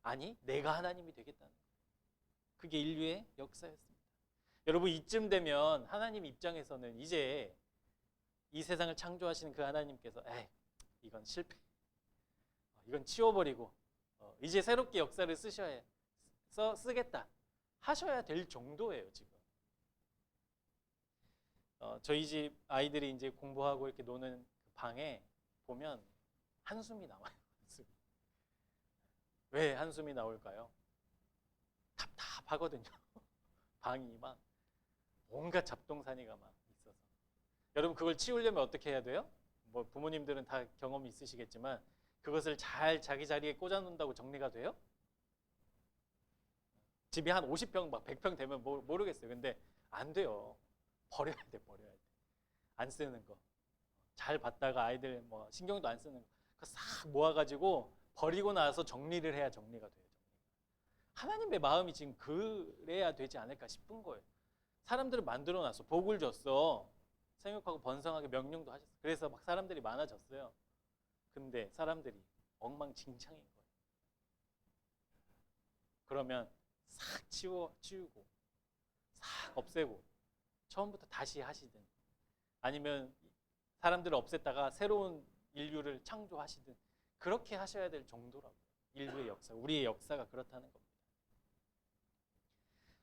아니, 내가 하나님이 되겠다는 거예요. 그게 인류의 역사였습니다. 여러분, 이쯤 되면 하나님 입장에서는 이제 이 세상을 창조하시는 그 하나님께서 이건 실패, 이건 치워버리고 이제 새롭게 역사를 쓰겠다 하셔야 될 정도예요. 지금 저희 집 아이들이 이제 공부하고 이렇게 노는 그 방에 보면 한숨이 나와요. 한숨이. 왜 한숨이 나올까요? 답답하거든요. 방이 막 온갖 잡동사니가 막 있어서. 여러분, 그걸 치우려면 어떻게 해야 돼요? 뭐 부모님들은 다 경험이 있으시겠지만 그것을 잘 자기 자리에 꽂아놓는다고 정리가 돼요? 집이 한 50평, 막 100평 되면 모르겠어요. 근데 안 돼요. 버려야 돼, 버려야 돼. 안 쓰는 거. 잘 봤다가 아이들 뭐 신경도 안 쓰는 거. 그거 싹 모아가지고 버리고 나서 정리를 해야 정리가 돼요. 하나님의 마음이 지금 그래야 되지 않을까 싶은 거예요. 사람들을 만들어놨어. 복을 줬어. 생육하고 번성하게 명령도 하셨어. 그래서 막 사람들이 많아졌어요. 근데 사람들이 엉망진창인 거예요. 그러면 싹 치우고 싹 없애고 처음부터 다시 하시든 아니면 사람들을 없앴다가 새로운 인류를 창조하시든 그렇게 하셔야 될 정도라고요. 인류의 역사, 우리의 역사가 그렇다는 겁니다.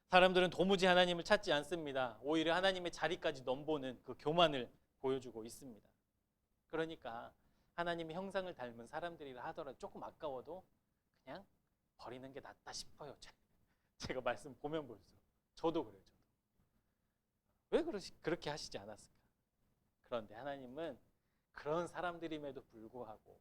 사람들은 도무지 하나님을 찾지 않습니다. 오히려 하나님의 자리까지 넘보는 그 교만을 보여주고 있습니다. 그러니까 하나님의 형상을 닮은 사람들이라 하더라도 조금 아까워도 그냥 버리는 게 낫다 싶어요. 제가 말씀 보면 볼수록. 저도 그래요. 왜 그렇게 하시지 않았을까? 그런데 하나님은 그런 사람들임에도 불구하고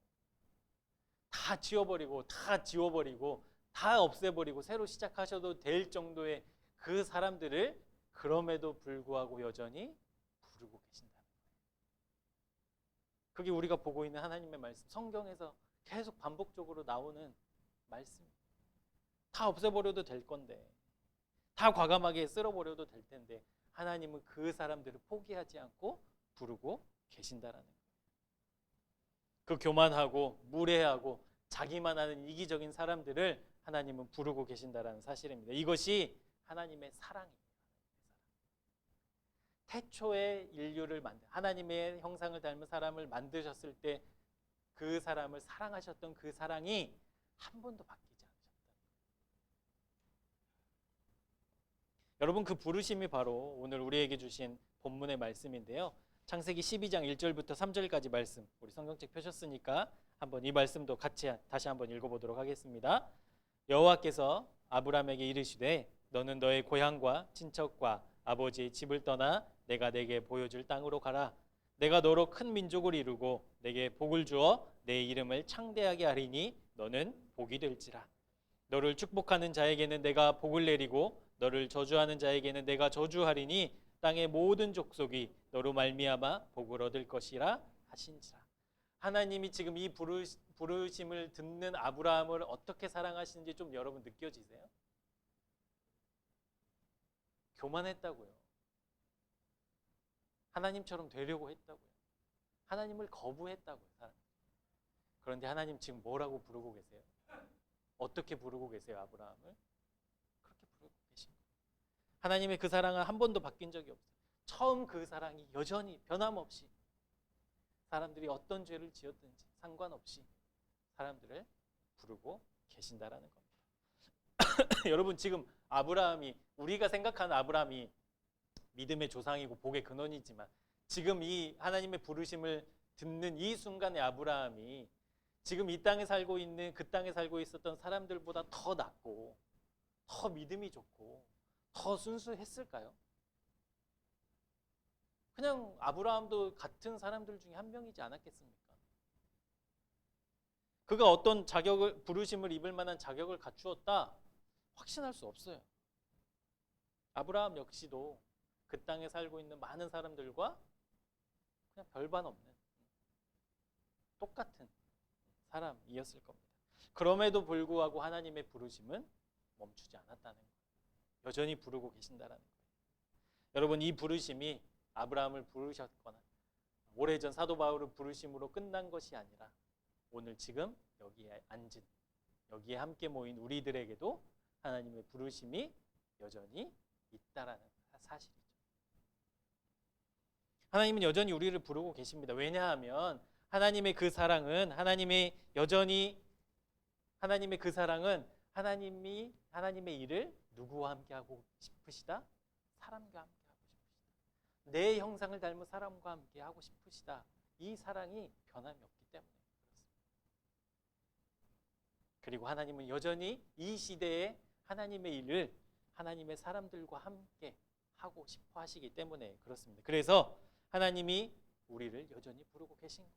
다 지워버리고 다 지워버리고 다 없애버리고 새로 시작하셔도 될 정도의 그 사람들을 그럼에도 불구하고 여전히 부르고 계신다는 거예요. 그게 우리가 보고 있는 하나님의 말씀, 성경에서 계속 반복적으로 나오는 말씀. 다 없애버려도 될 건데, 다 과감하게 쓸어버려도 될 텐데 하나님은 그 사람들을 포기하지 않고 부르고 계신다라는 거예요. 그 교만하고 무례하고 자기만 하는 이기적인 사람들을 하나님은 부르고 계신다라는 사실입니다. 이것이 하나님의 사랑이에요. 태초에 인류를 하나님의 형상을 닮은 사람을 만드셨을 때 그 사람을 사랑하셨던 그 사랑이 한 번도 바뀌지 않으셨다. 여러분, 그 부르심이 바로 오늘 우리에게 주신 본문의 말씀인데요. 창세기 12장 1절부터 3절까지 말씀, 우리 성경책 펴셨으니까 한번 이 말씀도 같이 다시 한번 읽어보도록 하겠습니다. 여호와께서 아브라함에게 이르시되 너는 너의 고향과 친척과 아버지의 집을 떠나 내가 내게 보여줄 땅으로 가라. 내가 너로 큰 민족을 이루고 내게 복을 주어 내 이름을 창대하게 하리니 너는 복이 될지라. 너를 축복하는 자에게는 내가 복을 내리고 너를 저주하는 자에게는 내가 저주하리니 땅의 모든 족속이 너로 말미암아 복을 얻을 것이라 하신지라. 하나님이 지금 이 부르심을 듣는 아브라함을 어떻게 사랑하시는지 좀 여러분 느껴지세요? 교만했다고요. 하나님처럼 되려고 했다고요. 하나님을 거부했다고요. 그런데 하나님 지금 뭐라고 부르고 계세요? 어떻게 부르고 계세요, 아브라함을? 그렇게 부르고 계신 거예요. 하나님의 그 사랑은 한 번도 바뀐 적이 없어요. 처음 그 사랑이 여전히 변함없이 사람들이 어떤 죄를 지었든지 상관없이 사람들을 부르고 계신다라는 겁니다. 여러분, 지금 아브라함이, 우리가 생각하는 아브라함이 믿음의 조상이고 복의 근원이지만, 지금 이 하나님의 부르심을 듣는 이 순간의 아브라함이 지금 이 땅에 살고 있는, 그 땅에 살고 있었던 사람들보다 더 낫고 더 믿음이 좋고 더 순수했을까요? 그냥 아브라함도 같은 사람들 중에 한 명이지 않았겠습니까? 그가 어떤 자격을, 부르심을 입을 만한 자격을 갖추었다? 확신할 수 없어요. 아브라함 역시도 그 땅에 살고 있는 많은 사람들과 그냥 별반 없는 똑같은 사람이었을 겁니다. 그럼에도 불구하고 하나님의 부르심은 멈추지 않았다는 거예요. 여전히 부르고 계신다라는 거예요. 여러분, 이 부르심이 아브라함을 부르셨거나 오래전 사도 바울을 부르심으로 끝난 것이 아니라 오늘 지금 여기에 앉은, 여기에 함께 모인 우리들에게도 하나님의 부르심이 여전히 있다라는 사실이죠. 하나님은 여전히 우리를 부르고 계십니다. 왜냐하면 하나님의 그 사랑은, 하나님의 그 사랑은 하나님의 일을 누구와 함께 하고 싶으시다? 사람과 함께 하고 싶으시다. 내 형상을 닮은 사람과 함께 하고 싶으시다. 이 사랑이 변함이 없기 때문에 그렇습니다. 그리고 하나님은 여전히 이 시대에 하나님의 일을 하나님의 사람들과 함께 하고 싶어 하시기 때문에 그렇습니다. 그래서 하나님이 우리를 여전히 부르고 계신 거예요.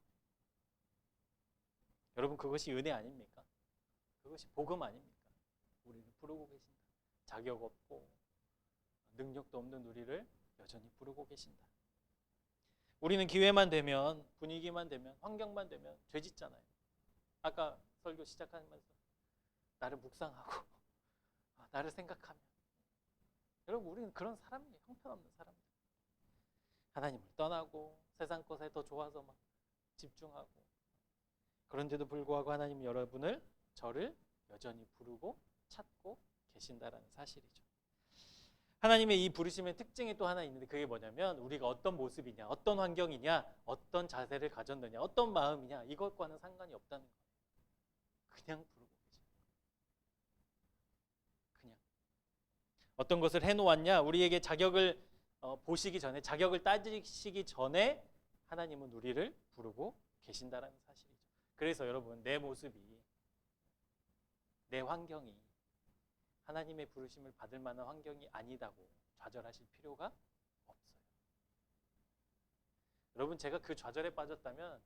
여러분, 그것이 은혜 아닙니까? 그것이 복음 아닙니까? 우리를 부르고 계신다. 자격 없고 능력도 없는 우리를 여전히 부르고 계신다. 우리는 기회만 되면, 분위기만 되면, 환경만 되면 죄 짓잖아요. 아까 설교 시작하면서 나를 묵상하고 나를 생각하면, 여러분, 우리는 그런 사람이에요. 형편없는 사람들. 하나님을 떠나고 세상 것에 더 좋아서 막 집중하고, 그런데도 불구하고 하나님은 여러분을, 저를 여전히 부르고 찾고 계신다라는 사실이죠. 하나님의 이 부르심의 특징이 또 하나 있는데, 그게 뭐냐면 우리가 어떤 모습이냐, 어떤 환경이냐, 어떤 자세를 가졌느냐, 어떤 마음이냐, 이것과는 상관이 없다는 거예요. 그냥 부르고 계십니다. 그냥 어떤 것을 해놓았냐, 우리에게 자격을 보시기 전에, 자격을 따지시기 전에 하나님은 우리를 부르고 계신다라는 사실이죠. 그래서 여러분, 내 모습이, 내 환경이 하나님의 부르심을 받을 만한 환경이 아니다고 좌절하실 필요가 없어요. 여러분, 제가 그 좌절에 빠졌다면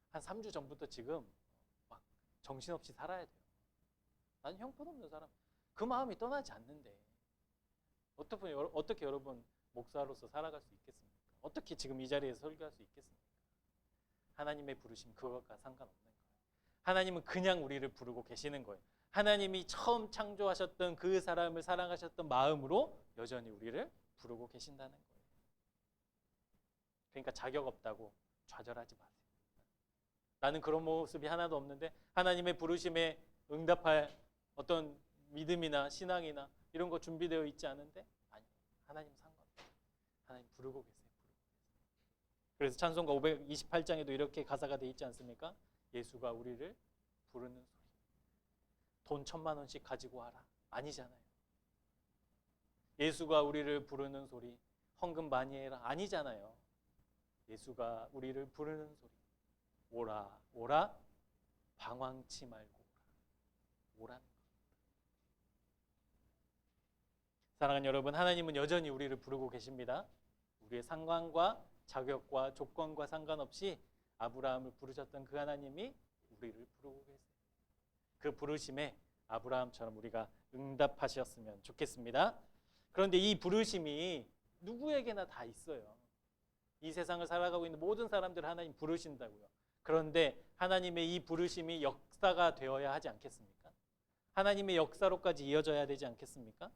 한 3주 전부터 지금 막 정신없이 살아야 돼요. 난 형편없는 사람, 그 마음이 떠나지 않는데 어떻게 여러분 목사로서 살아갈 수 있겠습니까? 어떻게 지금 이 자리에서 설교할 수 있겠습니까? 하나님의 부르심, 그것과 상관없는 거예요. 하나님은 그냥 우리를 부르고 계시는 거예요. 하나님이 처음 창조하셨던 그 사람을 사랑하셨던 마음으로 여전히 우리를 부르고 계신다는 거예요. 그러니까 자격 없다고 좌절하지 마세요. 나는 그런 모습이 하나도 없는데 하나님의 부르심에 응답할 어떤 믿음이나 신앙이나 이런 거 준비되어 있지 않은데, 아니, 하나님 상관없어요. 하나님 부르고 계세요. 그래서 찬송가 528장에도 이렇게 가사가 되어 있지 않습니까? 예수가 우리를 부르는 소리. 돈 1,000만 원씩 가지고 와라. 아니잖아요. 예수가 우리를 부르는 소리. 헌금 많이 해라. 아니잖아요. 예수가 우리를 부르는 소리. 오라, 오라, 방황치 말고 오라. 오라는 것. 사랑하는 여러분, 하나님은 여전히 우리를 부르고 계십니다. 우리의 상관과 자격과 조건과 상관없이 아브라함을 부르셨던 그 하나님이 우리를 부르고 계세요. 그 부르심에 아브라함처럼 우리가 응답하셨으면 좋겠습니다. 그런데 이 부르심이 누구에게나 다 있어요. 이 세상을 살아가고 있는 모든 사람들 하나님 부르신다고요. 그런데 하나님의 이 부르심이 역사가 되어야 하지 않겠습니까? 하나님의 역사로까지 이어져야 되지 않겠습니까?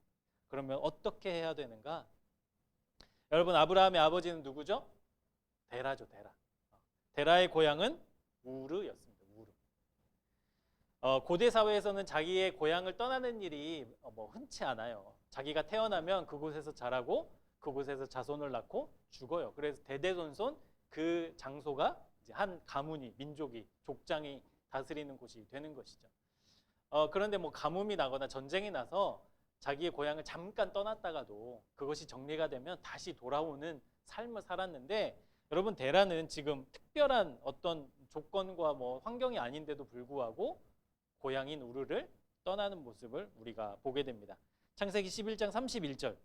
그러면 어떻게 해야 되는가? 여러분, 아브라함의 아버지는 누구죠? 데라죠, 데라. 데라의 고향은 우르였습니다. 고대 사회에서는 자기의 고향을 떠나는 일이 뭐 흔치 않아요. 자기가 태어나면 그곳에서 자라고 그곳에서 자손을 낳고 죽어요. 그래서 대대손손 그 장소가 이제 한 가문이, 민족이, 족장이 다스리는 곳이 되는 것이죠. 그런데 뭐 가뭄이 나거나 전쟁이 나서 자기의 고향을 잠깐 떠났다가도 그것이 정리가 되면 다시 돌아오는 삶을 살았는데, 여러분 데라는 지금 특별한 어떤 조건과 뭐 환경이 아닌데도 불구하고 고향인 우르를 떠나는 모습을 우리가 보게 됩니다. 창세기 11장 31절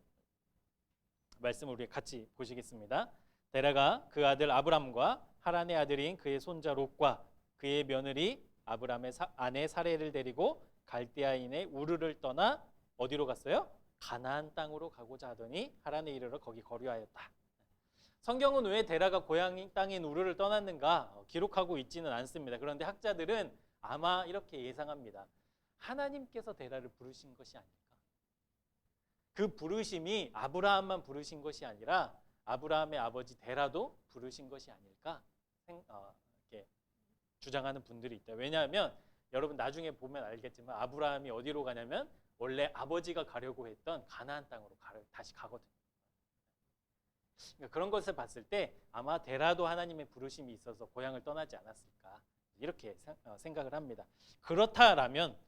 말씀을 우리 같이 보시겠습니다. 데라가 그 아들 아브람과 하란의 아들인 그의 손자 롯과 그의 며느리 아브람의 아내 사레를 데리고 갈대아인의 우르를 떠나 어디로 갔어요? 가나안 땅으로 가고자 하더니 하란에 이르러 거기 거류하였다. 성경은 왜 데라가 고향 땅인 우르를 떠났는가 기록하고 있지는 않습니다. 그런데 학자들은 아마 이렇게 예상합니다. 하나님께서 데라를 부르신 것이 아닐까. 그 부르심이 아브라함만 부르신 것이 아니라 아브라함의 아버지 데라도 부르신 것이 아닐까 이렇게 주장하는 분들이 있다. 왜냐하면 여러분 나중에 보면 알겠지만 아브라함이 어디로 가냐면 원래 아버지가 가려고 했던 가나안 땅으로 다시 가거든요. 그러니까 그런 것을 봤을 때 아마 데라도 하나님의 부르심이 있어서 고향을 떠나지 않았을까 이렇게 생각을 합니다. 그렇다라면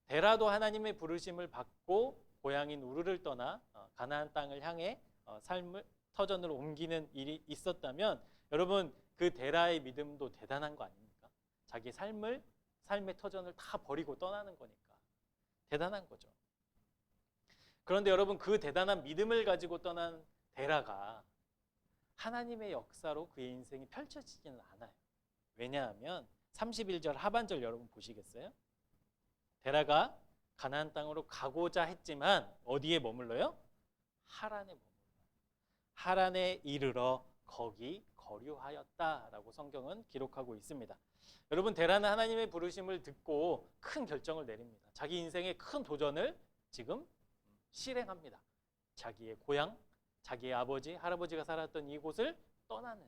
데라도 하나님의 부르심을 받고 고향인 우르를 떠나 가나안 땅을 향해 삶을 터전으로 옮기는 일이 있었다면 여러분 그 데라의 믿음도 대단한 거 아닙니까? 자기 삶의 터전을 다 버리고 떠나는 거니까 대단한 거죠. 그런데 여러분 그 대단한 믿음을 가지고 떠난 데라가 하나님의 역사로 그의 인생이 펼쳐지지는 않아요. 왜냐하면 31절 하반절 여러분 보시겠어요? 데라가 가나안 땅으로 가고자 했지만 어디에 머물러요? 하란에 머물러요. 하란에 이르러 거기 거류하였다라고 성경은 기록하고 있습니다. 여러분 데라는 하나님의 부르심을 듣고 큰 결정을 내립니다. 자기 인생의 큰 도전을 지금 실행합니다. 자기의 고향, 자기의 아버지, 할아버지가 살았던 이곳을 떠나는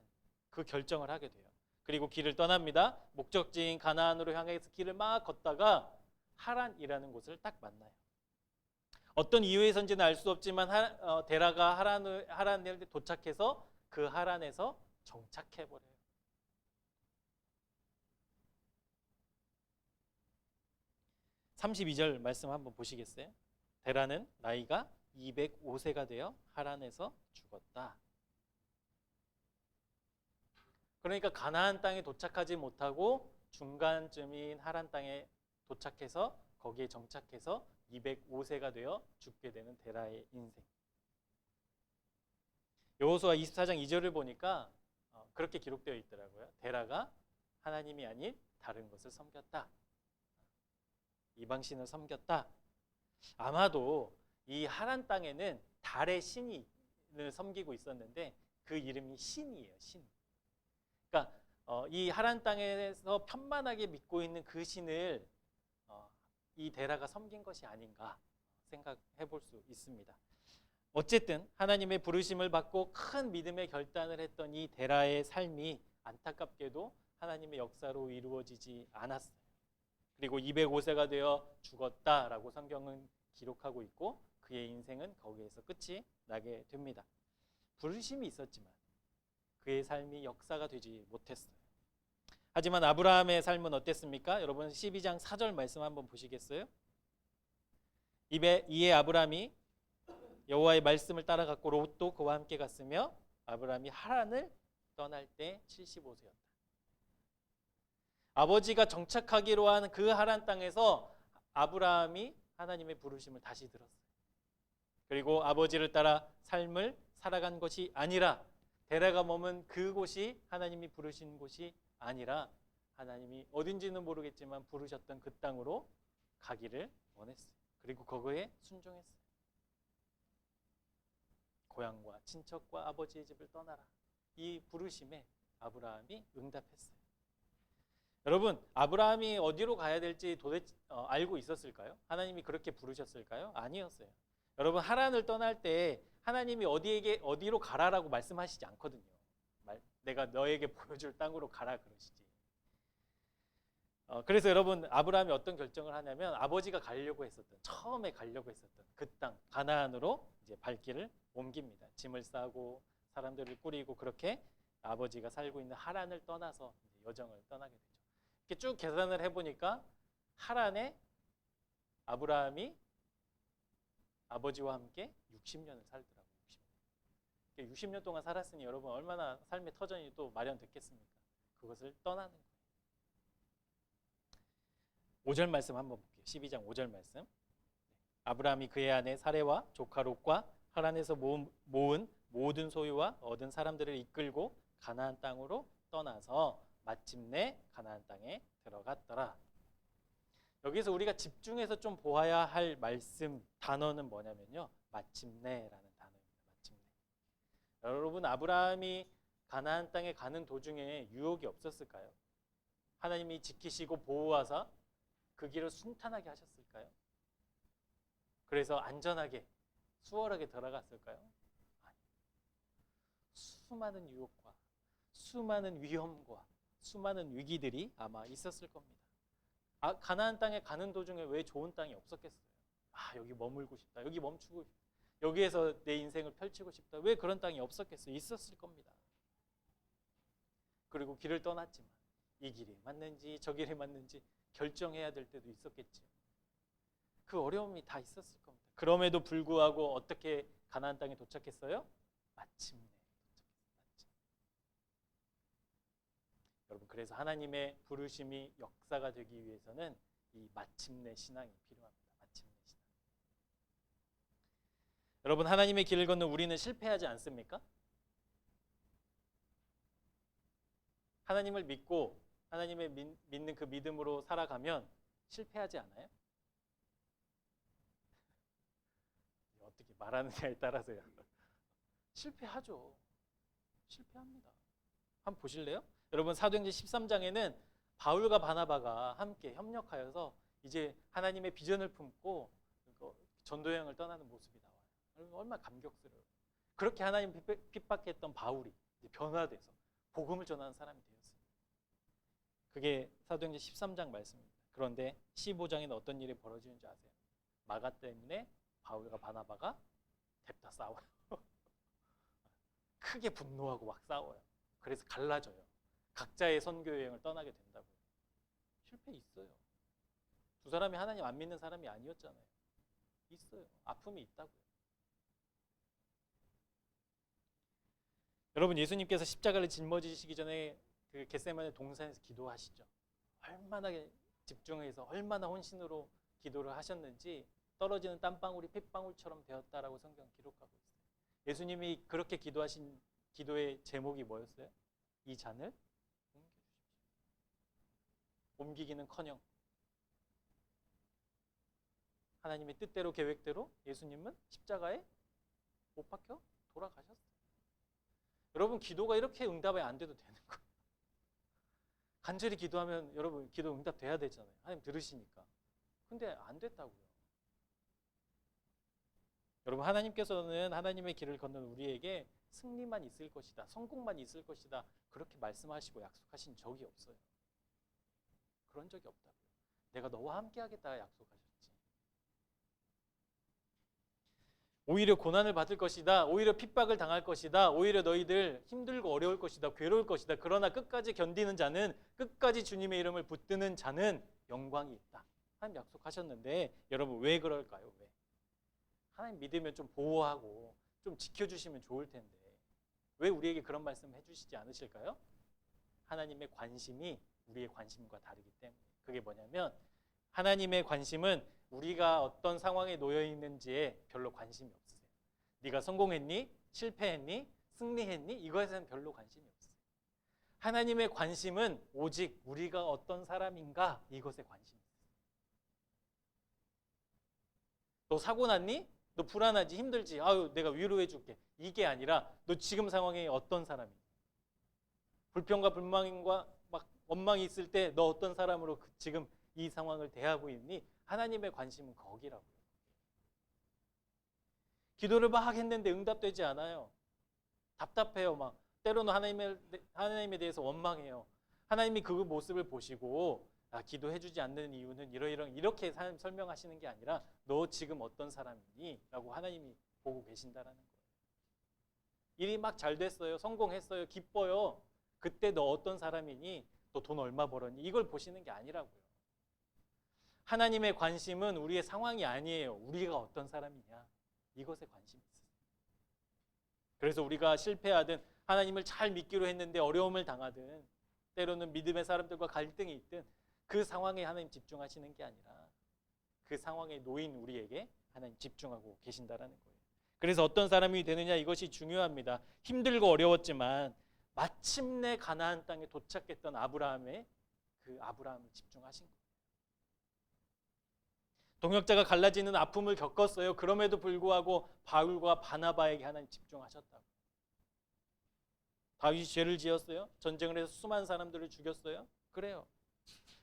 그 결정을 하게 돼요. 그리고 길을 떠납니다. 목적지인 가나안으로 향해서 길을 막 걷다가 하란이라는 곳을 딱 만나요. 어떤 이유에선지는 알 수 없지만 데라가 하란에 도착해서 그 하란에서 정착해버려요. (32절) 말씀 한번 보시겠어요? 데라는 나이가 205세가 되어 하란에서 죽었다. 그러니까 가나안 땅에 도착하지 못하고 중간쯤인 하란 땅에 도착해서 거기에 정착해서 205세가 되어 죽게 되는 데라의 인생. 여호수아 24장 2절을 보니까 그렇게 기록되어 있더라고요. 데라가 하나님이 아닌 다른 것을 섬겼다. 이방신을 섬겼다. 아마도 이 하란 땅에는 달의 신을 섬기고 있었는데 그 이름이 신이에요. 신. 그러니까 이 하란 땅에서 편만하게 믿고 있는 그 신을 이 데라가 섬긴 것이 아닌가 생각해 볼 수 있습니다. 어쨌든 하나님의 부르심을 받고 큰 믿음의 결단을 했던 이 데라의 삶이 안타깝게도 하나님의 역사로 이루어지지 않았어요. 그리고 205세가 되어 죽었다라고 성경은 기록하고 있고 그의 인생은 거기에서 끝이 나게 됩니다. 부르심이 있었지만 그의 삶이 역사가 되지 못했어요. 하지만 아브라함의 삶은 어땠습니까? 여러분 12장 4절 말씀 한번 보시겠어요? 이에 아브라함이 여호와의 말씀을 따라갔고 롯도 그와 함께 갔으며 아브라함이 하란을 떠날 때 75세였다. 아버지가 정착하기로 한 그 하란 땅에서 아브라함이 하나님의 부르심을 다시 들었어요. 그리고 아버지를 따라 삶을 살아간 것이 아니라 데라가 머문 그곳이 하나님이 부르신 곳이 아니라 하나님이 어딘지는 모르겠지만 부르셨던 그 땅으로 가기를 원했어요. 그리고 거기에 순종했어요. 고향과 친척과 아버지의 집을 떠나라. 이 부르심에 아브라함이 응답했어요. 여러분 아브라함이 어디로 가야 될지 도대체 알고 있었을까요? 하나님이 그렇게 부르셨을까요? 아니었어요. 여러분 하란을 떠날 때 하나님이 어디로 가라라고 말씀하시지 않거든요. 내가 너에게 보여줄 땅으로 가라 그러시지. 그래서 여러분 아브라함이 어떤 결정을 하냐면 아버지가 가려고 했었던 처음에 가려고 했었던 그 땅 가나안으로 이제 발길을 옮깁니다. 짐을 싸고 사람들을 꾸리고 그렇게 아버지가 살고 있는 하란을 떠나서 이제 여정을 떠나게 되죠. 이렇게 쭉 계산을 해보니까 하란에 아브라함이 아버지와 함께 60년을 살더라고요. 60년. 60년 동안 살았으니 여러분 얼마나 삶의 터전이 또 마련됐겠습니까? 그것을 떠나는 거예요. 5절 말씀 한번 볼게요. 12장 5절 말씀. 아브라함이 그의 아내 사레와 조카 롯과 하란에서 모은 모든 소유와 얻은 사람들을 이끌고 가나안 땅으로 떠나서 마침내 가나안 땅에 들어갔더라. 여기서 우리가 집중해서 좀 보아야 할 말씀 단어는 뭐냐면요. 마침내라는 단어입니다. 마침내. 여러분 아브라함이 가나안 땅에 가는 도중에 유혹이 없었을까요? 하나님이 지키시고 보호하사 그 길을 순탄하게 하셨을까요? 그래서 안전하게 수월하게 들어갔을까요? 아니. 수많은 유혹과 수많은 위험과 수많은 위기들이 아마 있었을 겁니다. 가나안 땅에 가는 도중에 왜 좋은 땅이 없었겠어요? 여기 머물고 싶다. 여기 멈추고 싶다. 여기에서 내 인생을 펼치고 싶다. 왜 그런 땅이 없었겠어요? 있었을 겁니다. 그리고 길을 떠났지만 이 길이 맞는지 저 길이 맞는지 결정해야 될 때도 있었겠죠. 그 어려움이 다 있었을 겁니다. 그럼에도 불구하고 어떻게 가나안 땅에 도착했어요? 마침내 도착했어요. 여러분 그래서 하나님의 부르심이 역사가 되기 위해서는 이 마침내 신앙이 필요합니다. 마침내 신앙. 여러분 하나님의 길을 걷는 우리는 실패하지 않습니까? 하나님을 믿고 하나님의 믿는 그 믿음으로 살아가면 실패하지 않아요? 어떻게 말하느냐에 따라서요. 실패하죠. 실패합니다. 한번 보실래요? 여러분 사도행전 13장에는 바울과 바나바가 함께 협력하여서 이제 하나님의 비전을 품고 전도 여행을 떠나는 모습이 나와요. 얼마나 감격스러워요. 그렇게 하나님 핍박했던 바울이 이제 변화돼서 복음을 전하는 사람이 되었어요. 그게 사도행전 13장 말씀입니다. 그런데 15장에는 어떤 일이 벌어지는지 아세요? 마가 때문에 바울과 바나바가 댑다 싸워요. 크게 분노하고 막 싸워요. 그래서 갈라져요. 각자의 선교 여행을 떠나게 된다고요. 실패 있어요. 두 사람이 하나님 안 믿는 사람이 아니었잖아요. 있어요. 아픔이 있다고요. 여러분 예수님께서 십자가를 짊어지시기 전에 그 겟세마네 동산에서 기도하시죠. 얼마나 집중해서 얼마나 혼신으로 기도를 하셨는지 떨어지는 땀방울이 핏방울처럼 되었다라고 성경 기록하고 있어요. 예수님이 그렇게 기도하신 기도의 제목이 뭐였어요? 이 잔을 옮겨주십시오. 옮기기는커녕 하나님의 뜻대로 계획대로 예수님은 십자가에 못 박혀 돌아가셨어요. 여러분 기도가 이렇게 응답이 안 돼도 되는 거예요. 간절히 기도하면 여러분 기도 응답돼야 되잖아요. 하나님 들으시니까. 근데 안 됐다고요. 여러분 하나님께서는 하나님의 길을 걷는 우리에게 승리만 있을 것이다. 성공만 있을 것이다. 그렇게 말씀하시고 약속하신 적이 없어요. 그런 적이 없다고요. 내가 너와 함께 하겠다 약속하셨지. 오히려 고난을 받을 것이다. 오히려 핍박을 당할 것이다. 오히려 너희들 힘들고 어려울 것이다. 괴로울 것이다. 그러나 끝까지 견디는 자는, 끝까지 주님의 이름을 붙드는 자는 영광이 있다. 하나님 약속하셨는데 여러분 왜 그럴까요? 왜? 하나님 믿으면 좀 보호하고 좀 지켜주시면 좋을 텐데 왜 우리에게 그런 말씀 해주시지 않으실까요? 하나님의 관심이 우리의 관심과 다르기 때문에. 그게 뭐냐면 하나님의 관심은 우리가 어떤 상황에 놓여 있는지에 별로 관심이 없으세요. 네가 성공했니? 실패했니? 승리했니? 이거에서는 별로 관심이 없어요. 하나님의 관심은 오직 우리가 어떤 사람인가 이것에 관심이 있어요. 너 사고 났니? 너 불안하지? 힘들지? 아유 내가 위로해 줄게. 이게 아니라 너 지금 상황에 어떤 사람이니? 불평과 불만과 막 원망이 있을 때 너 어떤 사람으로 지금 이 상황을 대하고 있니? 하나님의 관심은 거기라고요. 기도를 막 했는데 응답되지 않아요. 답답해요. 막 때로는 하나님에 대해서 원망해요. 하나님이 그 모습을 보시고 기도해주지 않는 이유는 이렇게 설명하시는 게 아니라 너 지금 어떤 사람이니? 라고 하나님이 보고 계신다라는 거예요. 일이 막 잘 됐어요. 성공했어요. 기뻐요. 그때 너 어떤 사람이니? 너 돈 얼마 벌었니? 이걸 보시는 게 아니라고요. 하나님의 관심은 우리의 상황이 아니에요. 우리가 어떤 사람이냐? 이것에 관심이 있어요. 그래서 우리가 실패하든 하나님을 잘 믿기로 했는데 어려움을 당하든 때로는 믿음의 사람들과 갈등이 있든 그 상황에 하나님 집중하시는 게 아니라 그 상황에 놓인 우리에게 하나님 집중하고 계신다라는 거예요. 그래서 어떤 사람이 되느냐 이것이 중요합니다. 힘들고 어려웠지만 마침내 가나안 땅에 도착했던 아브라함을 집중하신 거예요. 동역자가 갈라지는 아픔을 겪었어요. 그럼에도 불구하고 바울과 바나바에게 하나님 집중하셨다고. 다윗이 죄를 지었어요. 전쟁을 해서 수많은 사람들을 죽였어요. 그래요.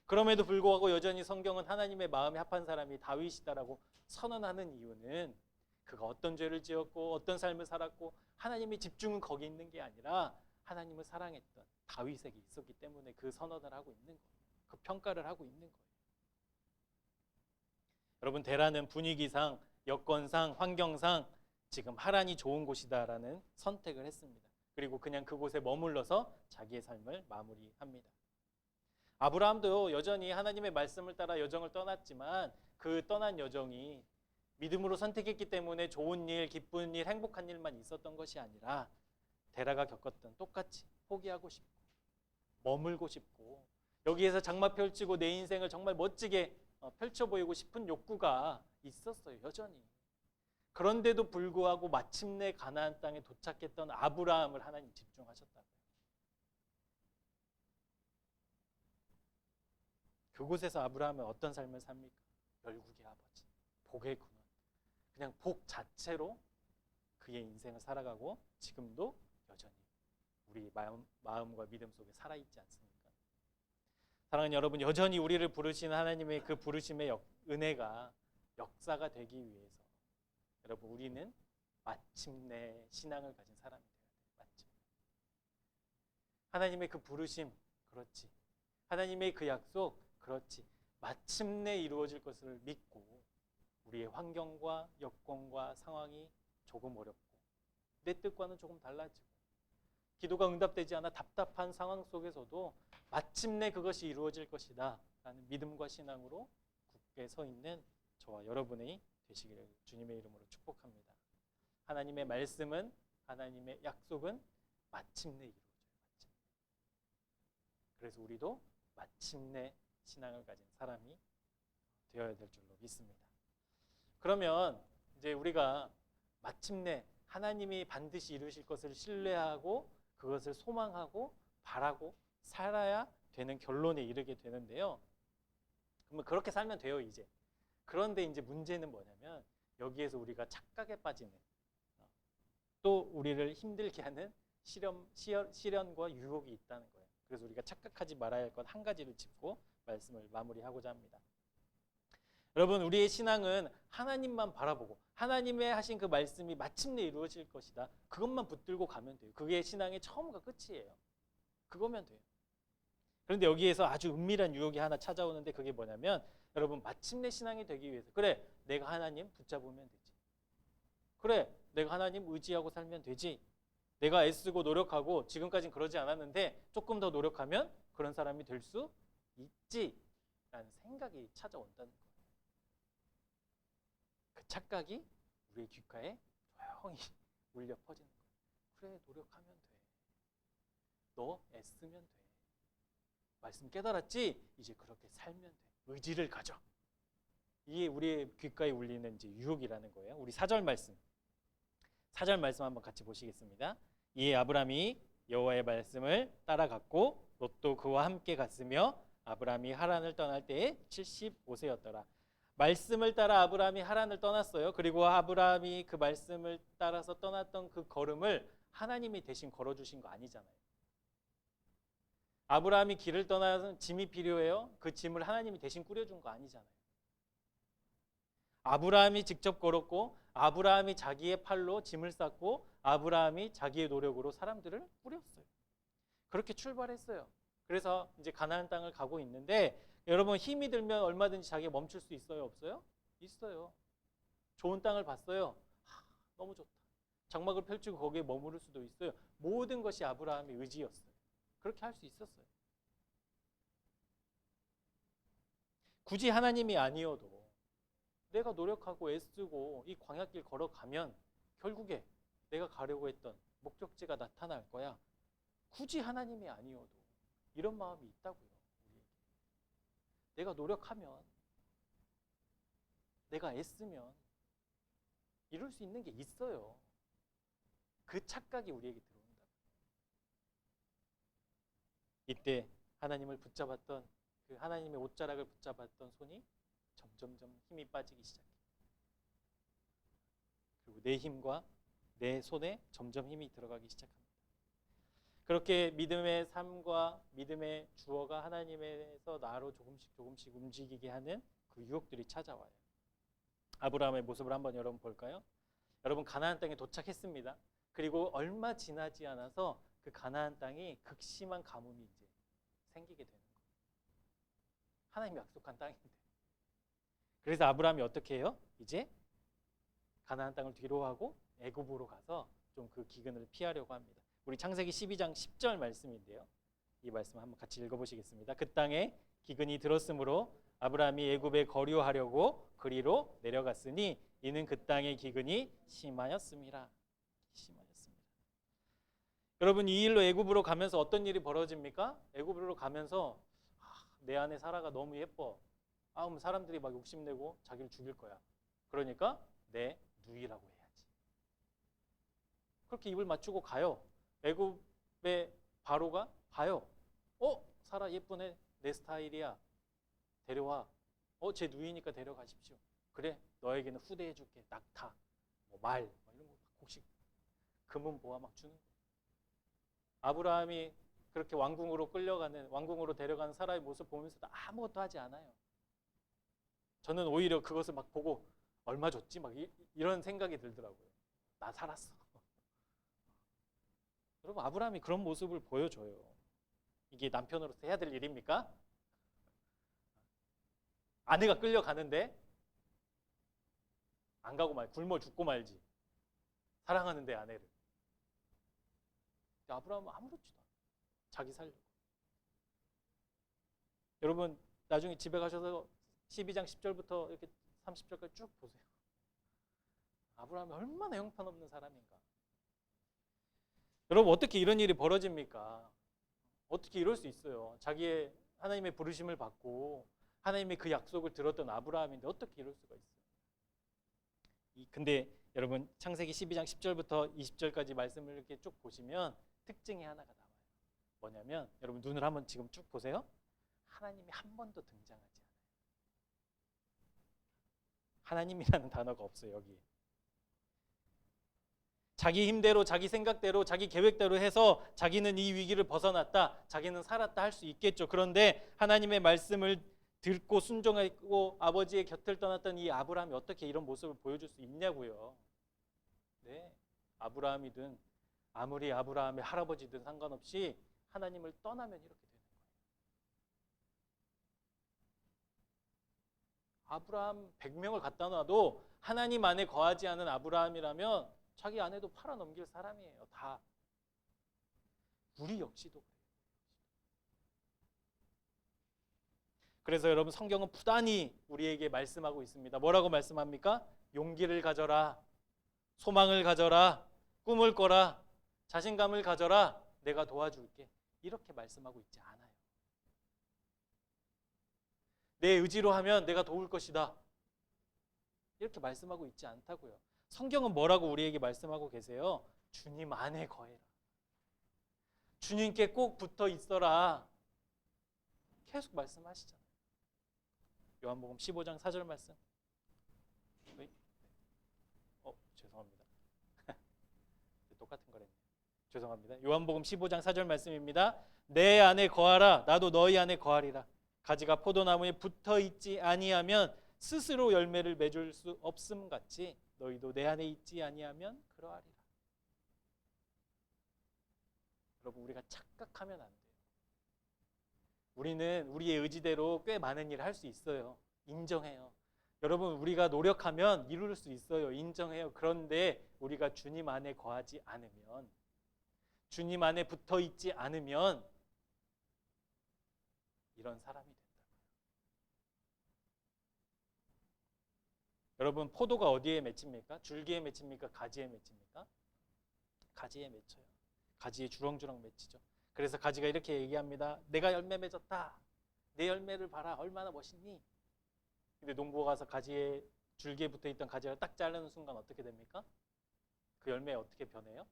그럼에도 불구하고 여전히 성경은 하나님의 마음에 합한 사람이 다윗이다라고 선언하는 이유는 그가 어떤 죄를 지었고 어떤 삶을 살았고 하나님의 집중은 거기 있는 게 아니라 하나님을 사랑했던 다윗에게 있었기 때문에 그 선언을 하고 있는 거예요. 그 평가를 하고 있는 거예요. 여러분, 데라는 분위기상, 여건상, 환경상 지금 하란이 좋은 곳이다라는 선택을 했습니다. 그리고 그냥 그곳에 머물러서 자기의 삶을 마무리합니다. 아브라함도 여전히 하나님의 말씀을 따라 여정을 떠났지만 그 떠난 여정이 믿음으로 선택했기 때문에 좋은 일, 기쁜 일, 행복한 일만 있었던 것이 아니라 데라가 겪었던 똑같이 포기하고 싶고 머물고 싶고 여기에서 장마 펼치고 내 인생을 정말 멋지게 펼쳐 보이고 싶은 욕구가 있었어요. 여전히. 그런데도 불구하고 마침내 가나안 땅에 도착했던 아브라함을 하나님 집중하셨다고요. 그곳에서 아브라함은 어떤 삶을 삽니까? 열국의 아버지, 복의 근원. 그냥 복 자체로 그의 인생을 살아가고 지금도 여전히 우리 마음과 믿음 속에 살아있지 않습니까? 사랑하는 여러분, 여전히 우리를 부르시는 하나님의 그 부르심의 은혜가 역사가 되기 위해서 여러분, 우리는 마침내 신앙을 가진 사람이 되어야 돼요. 마침내. 하나님의 그 부르심, 그렇지. 하나님의 그 약속, 그렇지. 마침내 이루어질 것을 믿고 우리의 환경과 여건과 상황이 조금 어렵고 내 뜻과는 조금 달라지고 기도가 응답되지 않아 답답한 상황 속에서도 마침내 그것이 이루어질 것이다 라는 믿음과 신앙으로 굳게 서 있는 저와 여러분이 되시기를 주님의 이름으로 축복합니다. 하나님의 말씀은, 하나님의 약속은 마침내 이루어져요. 마침내. 그래서 우리도 마침내 신앙을 가진 사람이 되어야 될 줄로 믿습니다. 그러면 이제 우리가 마침내 하나님이 반드시 이루실 것을 신뢰하고 그것을 소망하고 바라고 살아야 되는 결론에 이르게 되는데요. 그러면 그렇게 살면 돼요, 이제. 그런데 이제 문제는 뭐냐면 여기에서 우리가 착각에 빠지는 또 우리를 힘들게 하는 시련과 유혹이 있다는 거예요. 그래서 우리가 착각하지 말아야 할 것 한 가지를 짚고 말씀을 마무리하고자 합니다. 여러분, 우리의 신앙은 하나님만 바라보고 하나님의 하신 그 말씀이 마침내 이루어질 것이다. 그것만 붙들고 가면 돼요. 그게 신앙의 처음과 끝이에요. 그거면 돼요. 그런데 여기에서 아주 은밀한 유혹이 하나 찾아오는데 그게 뭐냐면 여러분, 마침내 신앙이 되기 위해서 그래, 내가 하나님 붙잡으면 되지. 그래, 내가 하나님 의지하고 살면 되지. 내가 애쓰고 노력하고 지금까지는 그러지 않았는데 조금 더 노력하면 그런 사람이 될 수 있지 라는 생각이 찾아온다는 거예요. 그 착각이 우리의 귓가에 조용히 울려 퍼지는 거예요. 그래, 노력하면 돼. 너 애쓰면 돼. 말씀 깨달았지? 이제 그렇게 살면 돼. 의지를 가져. 이게 우리의 귓가에 울리는 이제 유혹이라는 거예요. 우리 4절 말씀 한번 같이 보시겠습니다. 이에 아브라함이 여호와의 말씀을 따라갔고 롯도 그와 함께 갔으며 아브라함이 하란을 떠날 때에 75세였더라. 말씀을 따라 아브라함이 하란을 떠났어요. 그리고 아브라함이 그 말씀을 따라서 떠났던 그 걸음을 하나님이 대신 걸어주신 거 아니잖아요. 아브라함이 길을 떠나서 짐이 필요해요. 그 짐을 하나님이 대신 꾸려준 거 아니잖아요. 아브라함이 직접 걸었고 아브라함이 자기의 팔로 짐을 쌌고 아브라함이 자기의 노력으로 사람들을 꾸렸어요. 그렇게 출발했어요. 그래서 이제 가나안 땅을 가고 있는데 여러분 힘이 들면 얼마든지 자기가 멈출 수 있어요, 없어요? 있어요. 좋은 땅을 봤어요. 너무 좋다. 장막을 펼치고 거기에 머무를 수도 있어요. 모든 것이 아브라함의 의지였어요. 그렇게 할 수 있었어요. 굳이 하나님이 아니어도 내가 노력하고 애쓰고 이 광야길 걸어가면 결국에 내가 가려고 했던 목적지가 나타날 거야. 굳이 하나님이 아니어도 이런 마음이 있다고요. 우리에게. 내가 노력하면, 내가 애쓰면 이룰 수 있는 게 있어요. 그 착각이 우리에게 들어온다. 이때 하나님을 붙잡았던 그 하나님의 옷자락을 붙잡았던 손이 점점점 힘이 빠지기 시작해요. 그리고 내 힘과 내 손에 점점 힘이 들어가기 시작합니다. 그렇게 믿음의 삶과 믿음의 주어가 하나님에서 나로 조금씩 움직이게 하는 그 유혹들이 찾아와요. 아브라함의 모습을 한번 여러분 볼까요? 여러분 가나안 땅에 도착했습니다. 그리고 얼마 지나지 않아서 그 가나안 땅이 극심한 가뭄이 이제 생기게 되는 거예요. 하나님이 약속한 땅인데. 그래서 아브라함이 어떻게 해요? 이제 가나안 땅을 뒤로하고 애굽으로 가서 좀 그 기근을 피하려고 합니다. 우리 창세기 12장 10절 말씀인데요. 이 말씀 한번 같이 읽어보시겠습니다. 그 땅에 기근이 들었으므로 아브라함이 애굽에 거류하려고 그리로 내려갔으니 이는 그 땅의 기근이 심하였습니다. 여러분 이 일로 애굽으로 가면서 어떤 일이 벌어집니까? 애굽으로 가면서 내 아내 사라가 너무 예뻐. 그럼 사람들이 막 욕심내고 자기를 죽일 거야. 그러니까 내 누이라고 해야지. 그렇게 입을 맞추고 가요. 애굽의 바로가 봐요. 사라 예쁘네. 내 스타일이야. 데려와. 제 누이니까 데려가십시오. 그래, 너에게는 후대해줄게. 낙타, 말, 이런 거 혹시 금은 보아 막 주는 거예요. 아브라함이 그렇게 왕궁으로 데려가는 사라의 모습 보면서도 아무것도 하지 않아요. 저는 오히려 그것을 막 보고 얼마 줬지? 막 이런 생각이 들더라고요. 나 살았어. 여러분 아브라함이 그런 모습을 보여줘요. 이게 남편으로서 해야 될 일입니까? 아내가 끌려가는데 안 가고 굶어 죽고 말지. 사랑하는데 아내를. 아브라함은 아무렇지도 않아요. 자기 살려고. 여러분 나중에 집에 가셔서 12장 10절부터 이렇게 30절까지 쭉 보세요. 아브라함이 얼마나 형편없는 사람인가. 여러분 어떻게 이런 일이 벌어집니까? 어떻게 이럴 수 있어요? 자기의 하나님의 부르심을 받고 하나님의 그 약속을 들었던 아브라함인데 어떻게 이럴 수가 있어요? 근데 여러분 창세기 12장 10절부터 20절까지 말씀을 이렇게 쭉 보시면 특징이 하나가 나와요. 뭐냐면 여러분 눈을 한번 지금 쭉 보세요. 하나님이 한 번도 등장하지 않아요. 하나님이라는 단어가 없어요. 여기에. 자기 힘대로 자기 생각대로 자기 계획대로 해서 자기는 이 위기를 벗어났다. 자기는 살았다 할 수 있겠죠. 그런데 하나님의 말씀을 듣고 순종했고 아버지의 곁을 떠났던 이 아브라함이 어떻게 이런 모습을 보여줄 수 있냐고요. 네, 아브라함이든 아무리 아브라함의 할아버지든 상관없이 하나님을 떠나면 이렇게 되는 거예요. 아브라함 100명을 갖다 놔도 하나님 안에 거하지 않은 아브라함이라면 자기 아내도 팔아넘길 사람이에요. 다. 우리 역시도 그래요. 그래서 여러분 성경은 부단히 우리에게 말씀하고 있습니다. 뭐라고 말씀합니까? 용기를 가져라. 소망을 가져라. 꿈을 꿔라. 자신감을 가져라. 내가 도와줄게. 이렇게 말씀하고 있지 않아요. 내 의지로 하면 내가 도울 것이다. 이렇게 말씀하고 있지 않다고요. 성경은 뭐라고 우리에게 말씀하고 계세요? 주님 안에 거해라. 주님께 꼭 붙어 있어라. 계속 말씀하시잖아요. 요한복음 15장 4절 말씀. 죄송합니다. 똑같은 거랬네요. 죄송합니다. 요한복음 15장 4절 말씀입니다. 내 안에 거하라. 나도 너희 안에 거하리라. 가지가 포도나무에 붙어 있지 아니하면 스스로 열매를 맺을 수 없음 같이 너희도 내 안에 있지 아니하면 그러하리라. 여러분 우리가 착각하면 안 돼요. 우리는 우리의 의지대로 꽤 많은 일을 할 수 있어요. 인정해요. 여러분, 우리가 노력하면 이룰 수 있어요. 인정해요. 그런데 우리가 주님 안에 거하지 않으면, 주님 안에 붙어 있지 않으면 이런 사람이 된다고요. 여러분, 포도가 어디에 맺힙니까? 줄기에 맺힙니까? 가지에 맺힙니까? 가지에 맺혀요. 가지에 주렁주렁 맺히죠. 그래서 가지가 이렇게 얘기합니다. 내가 열매 맺었다. 내 열매를 봐라. 얼마나 멋있니? 근데 농부가 가서 가지에, 줄기에 붙어있던 가지를 딱 자르는 순간 어떻게 됩니까? 그 열매 어떻게 변해요?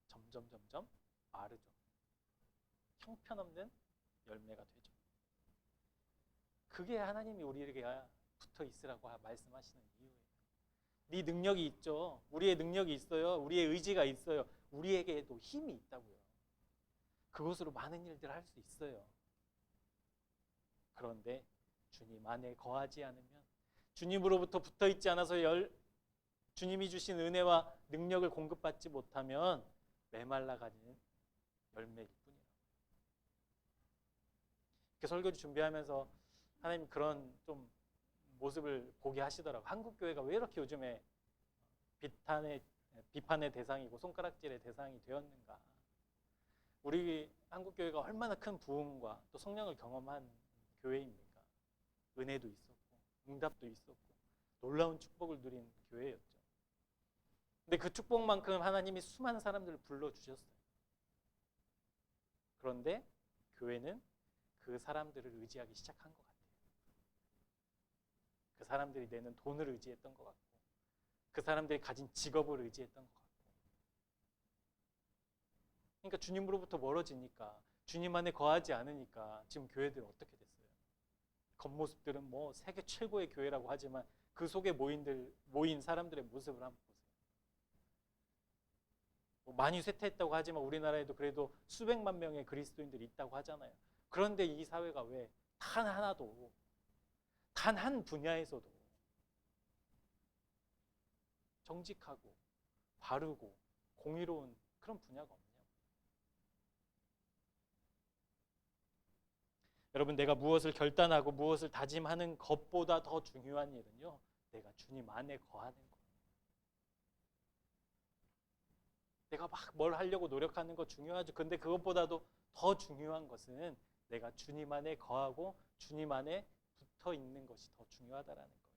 점점 마르죠. 형편없는 열매가 되죠. 그게 하나님이 우리에게 붙어 있으라고 말씀하시는 이유예요. 네 능력이 있죠. 우리의 능력이 있어요. 우리의 의지가 있어요. 우리에게도 힘이 있다고요. 그것으로 많은 일들을 할 수 있어요. 그런데 주님 안에 거하지 않으면, 주님으로부터 붙어 있지 않아서 주님이 주신 은혜와 능력을 공급받지 못하면 메말라가는 열매일 뿐이에요. 이렇게 설교를 준비하면서 하나님 그런 좀 모습을 보게 하시더라고요. 한국 교회가 왜 이렇게 요즘에 비판의 대상이고 손가락질의 대상이 되었는가? 우리 한국 교회가 얼마나 큰 부흥과 또 성령을 경험한 교회입니까? 은혜도 있었고 응답도 있었고 놀라운 축복을 누린 교회였죠. 근데 그 축복만큼 하나님이 수많은 사람들을 불러주셨어요. 그런데 교회는 그 사람들을 의지하기 시작한 것 같아요. 그 사람들이 내는 돈을 의지했던 것 같고, 그 사람들이 가진 직업을 의지했던 것 같고. 그러니까 주님으로부터 멀어지니까, 주님 안에 거하지 않으니까 지금 교회들은 어떻게 됐어요? 겉모습들은 뭐 세계 최고의 교회라고 하지만 그 속에 모인 사람들의 모습을 한번 보세요. 뭐 많이 쇠퇴했다고 하지만 우리나라에도 그래도 수백만 명의 그리스도인들이 있다고 하잖아요. 그런데 이 사회가 왜 단 하나도, 단 한 분야에서도 정직하고 바르고 공의로운 그런 분야가 없냐고. 여러분, 내가 무엇을 결단하고 무엇을 다짐하는 것보다 더 중요한 일은요, 내가 주님 안에 거하는 거예요. 내가 막 뭘 하려고 노력하는 거 중요하죠. 근데 그것보다도 더 중요한 것은 내가 주님 안에 거하고 주님 안에 붙어 있는 것이 더 중요하다라는 거예요.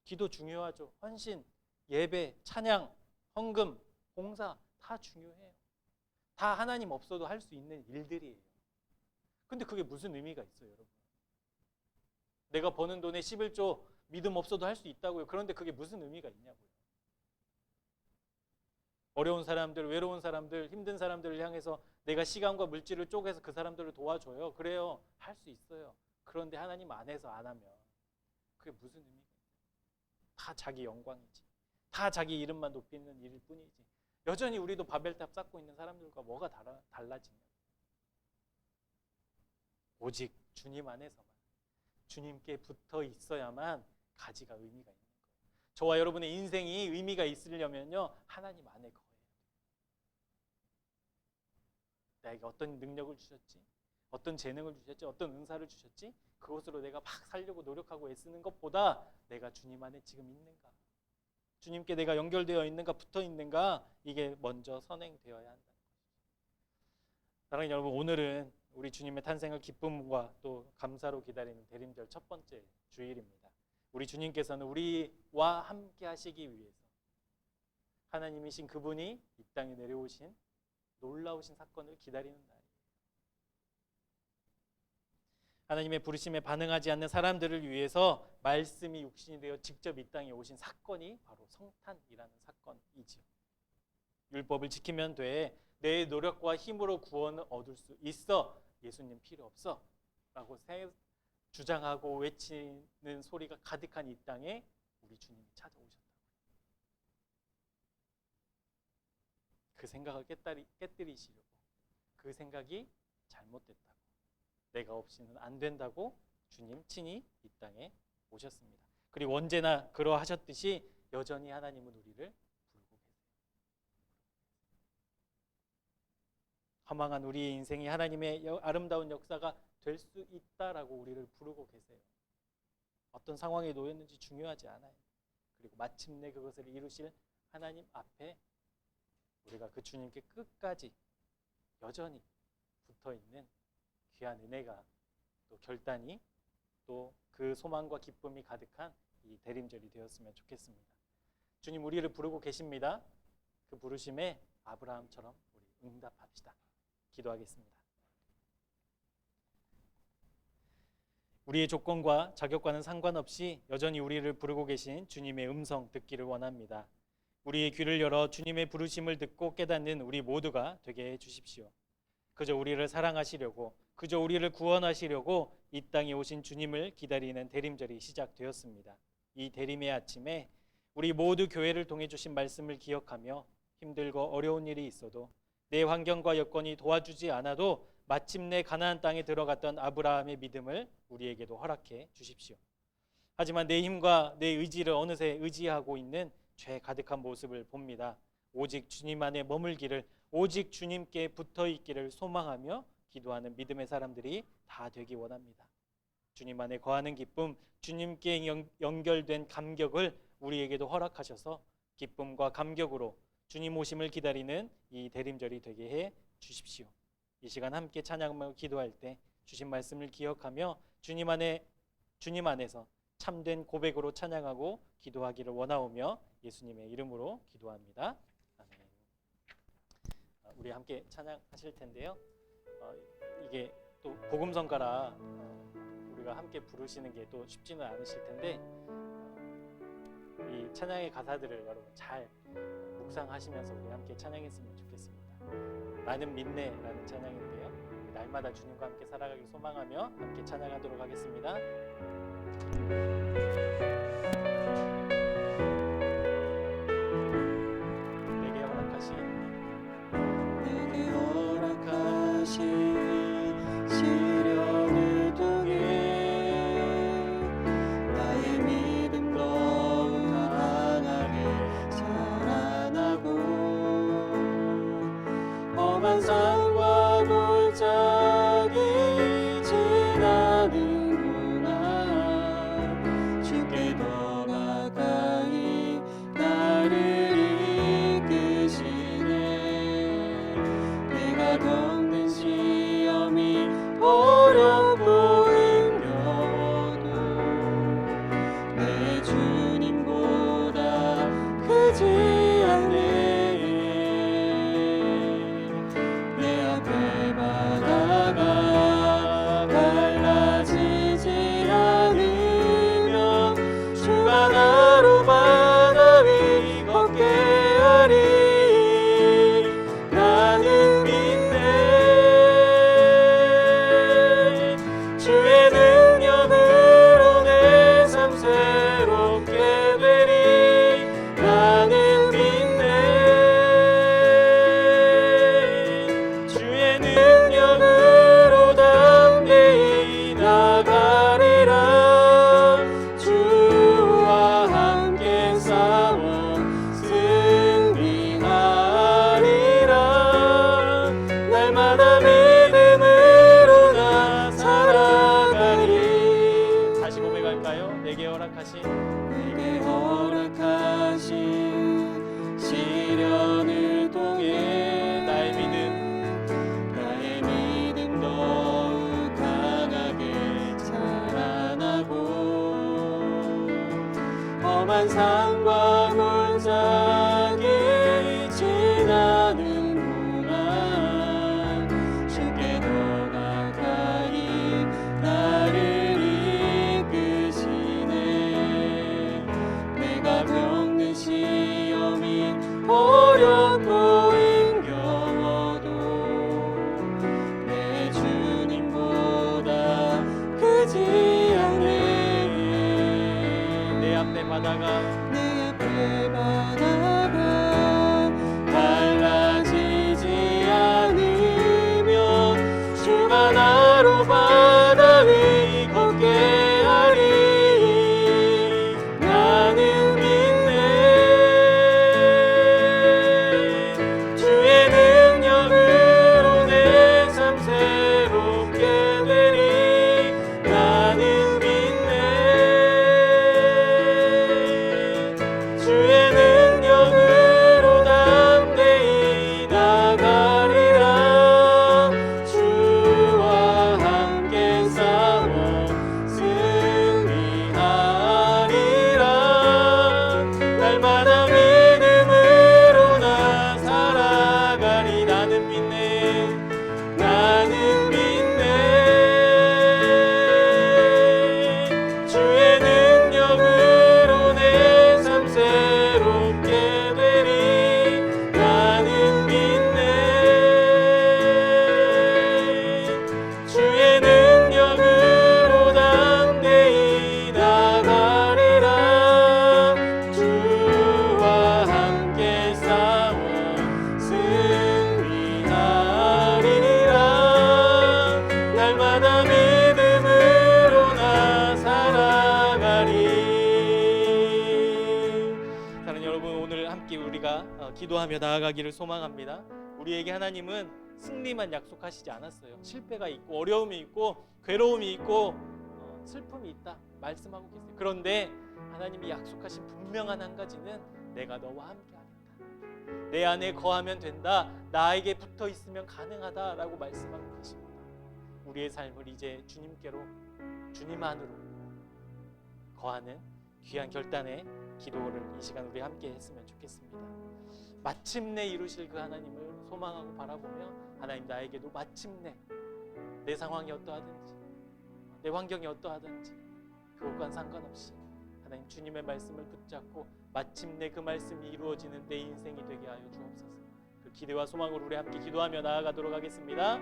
기도 중요하죠. 헌신, 예배, 찬양, 헌금, 봉사 다 중요해요. 다 하나님 없어도 할 수 있는 일들이에요. 근데 그게 무슨 의미가 있어요, 여러분? 내가 버는 돈에 11조 믿음 없어도 할 수 있다고요. 그런데 그게 무슨 의미가 있냐고요. 어려운 사람들, 외로운 사람들, 힘든 사람들을 향해서 내가 시간과 물질을 쪼개서 그 사람들을 도와줘요. 그래요. 할 수 있어요. 그런데 하나님 안에서 안 하면 그게 무슨 의미가 있어요? 다 자기 영광이지. 다 자기 이름만 높이는 일일 뿐이지. 여전히 우리도 바벨탑 쌓고 있는 사람들과 뭐가 달라지냐. 오직 주님 안에서만, 주님께 붙어 있어야만 가지가 의미가 있는 거예요. 저와 여러분의 인생이 의미가 있으려면요, 하나님 안에 거해요. 나에게 어떤 능력을 주셨지? 어떤 재능을 주셨지? 어떤 은사를 주셨지? 그것으로 내가 막 살려고 노력하고 애쓰는 것보다 내가 주님 안에 지금 있는가? 주님께 내가 연결되어 있는가? 붙어 있는가? 이게 먼저 선행되어야 한다는 거죠. 사랑하는 여러분, 오늘은 우리 주님의 탄생을 기쁨과 또 감사로 기다리는 대림절 첫 번째 주일입니다. 우리 주님께서는 우리와 함께 하시기 위해서 하나님이신 그분이 이 땅에 내려오신 놀라우신 사건을 기다리는 날이에요. 하나님의 부르심에 반응하지 않는 사람들을 위해서 말씀이 육신이 되어 직접 이 땅에 오신 사건이 바로 성탄이라는 사건이지요. 율법을 지키면 돼. 내 노력과 힘으로 구원을 얻을 수 있어. 예수님 필요 없어. 라고 주장하고 외치는 소리가 가득한 이 땅에 우리 주님이 찾아오셨다고요. 그 생각을 깨뜨리시려고, 그 생각이 잘못됐다고, 내가 없이는 안 된다고 주님 친히 이 땅에 오셨습니다. 그리고 언제나 그러하셨듯이 여전히 하나님은 우리를 부르고 계세요. 허망한 우리의 인생이 하나님의 아름다운 역사가 될 수 있다라고 우리를 부르고 계세요. 어떤 상황에 놓였는지 중요하지 않아요. 그리고 마침내 그것을 이루실 하나님 앞에 우리가 그 주님께 끝까지 여전히 붙어있는 귀한 은혜가 또 결단이 또 그 소망과 기쁨이 가득한 이 대림절이 되었으면 좋겠습니다. 주님 우리를 부르고 계십니다. 그 부르심에 아브라함처럼 우리 응답합시다. 기도하겠습니다. 우리의 조건과 자격과는 상관없이 여전히 우리를 부르고 계신 주님의 음성 듣기를 원합니다. 우리의 귀를 열어 주님의 부르심을 듣고 깨닫는 우리 모두가 되게 해 주십시오. 그저 우리를 사랑하시려고, 그저 우리를 구원하시려고 이 땅에 오신 주님을 기다리는 대림절이 시작되었습니다. 이 대림의 아침에 우리 모두 교회를 통해 주신 말씀을 기억하며 힘들고 어려운 일이 있어도 내 환경과 여건이 도와주지 않아도 마침내 가나안 땅에 들어갔던 아브라함의 믿음을 우리에게도 허락해 주십시오. 하지만 내 힘과 내 의지를 어느새 의지하고 있는 죄 가득한 모습을 봅니다. 오직 주님 안에 머물기를, 오직 주님께 붙어있기를 소망하며 기도하는 믿음의 사람들이 다 되기 원합니다. 주님 안에 거하는 기쁨, 주님께 연결된 감격을 우리에게도 허락하셔서 기쁨과 감격으로 주님 오심을 기다리는 이 대림절이 되게 해 주십시오. 이 시간 함께 찬양하며 기도할 때 주신 말씀을 기억하며 주님 안에서 참된 고백으로 찬양하고 기도하기를 원하오며 예수님의 이름으로 기도합니다. 아멘. 우리 함께 찬양하실 텐데요. 이게 또 복음성가라 우리가 함께 부르시는 게 또 쉽지는 않으실 텐데 이 찬양의 가사들을 여러분 잘 묵상하시면서 우리 함께 찬양했으면 좋겠습니다. 나는 믿네라는 찬양인데요. 날마다 주님과 함께 살아가길 소망하며 함께 찬양하도록 하겠습니다. 내게 허락하신 시련을 통해 나의 믿음 더욱 강하게 자라나고 험한 산과 골짜기 지나는구나 주께 더 가까이 나를 이끄시네 내가 겪는 시험이 어렵고 힘겨워도 내 주님보다 크지 않네 내 앞에 바다가 갈라지지 않으면 주가 나로 바다 위 걷게 하리 나는 믿네 주의 능력으로 내 삶 새롭게 되리 나는 믿네 주의 능력으로 담대히 나가리라 주와 함께 싸워 승리하리라 날마다 믿음으로 나 살아가리 다시 고백할까요? 내게 허락하신 시련을 통해 나의 믿음 더욱 강하게 자라나고 험한 산과 골짜기 지나는구나 주께 더 가까이 나를 이끄시네 내가 겪는 시험이 어렵고 힘겨워도 내 주님보다 크지 않네 내 앞에 바다가 내 앞에 바다가 갈라지지 않으면 주가 나로 바다 위 걷게 하리 나는 믿네 주의 능력으로 내 기도하며 나아가기를 소망합니다. 우리에게 하나님은 승리만 약속하시지 않았어요. 실패가 있고 어려움이 있고 괴로움이 있고 슬픔이 있다 말씀하고 계세요. 그런데 하나님이 약속하신 분명한 한 가지는 내가 너와 함께 하겠다. 내 안에 거하면 된다. 나에게 붙어 있으면 가능하다라고 말씀하고 계십니다. 우리의 삶을 이제 주님께로 주님 안으로 거하는 귀한 결단의 기도를 이 시간 우리 함께 했으면 좋겠습니다. 마침내 이루실 그 하나님을 소망하고 바라보며 하나님 나에게도 마침내 내 상황이 어떠하든지 내 환경이 어떠하든지 그것과는 상관없이 하나님 주님의 말씀을 붙잡고 마침내 그 말씀이 이루어지는 내 인생이 되게 하여 주옵소서. 그 기대와 소망으로 우리 함께 기도하며 나아가도록 하겠습니다.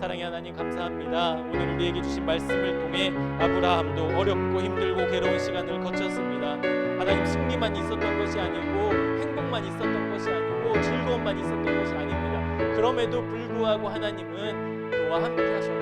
사랑의 하나님 감사합니다. 오늘 우리에게 주신 말씀을 통해 아브라함도 어렵고 힘들고 괴로운 시간을 거쳤습니다. 하나님 승리만 있었던 것이 아니고 행복만 있었던 것이 아니고 즐거움만 있었던 것이 아닙니다. 그럼에도 불구하고 하나님은 그와 함께 하셨고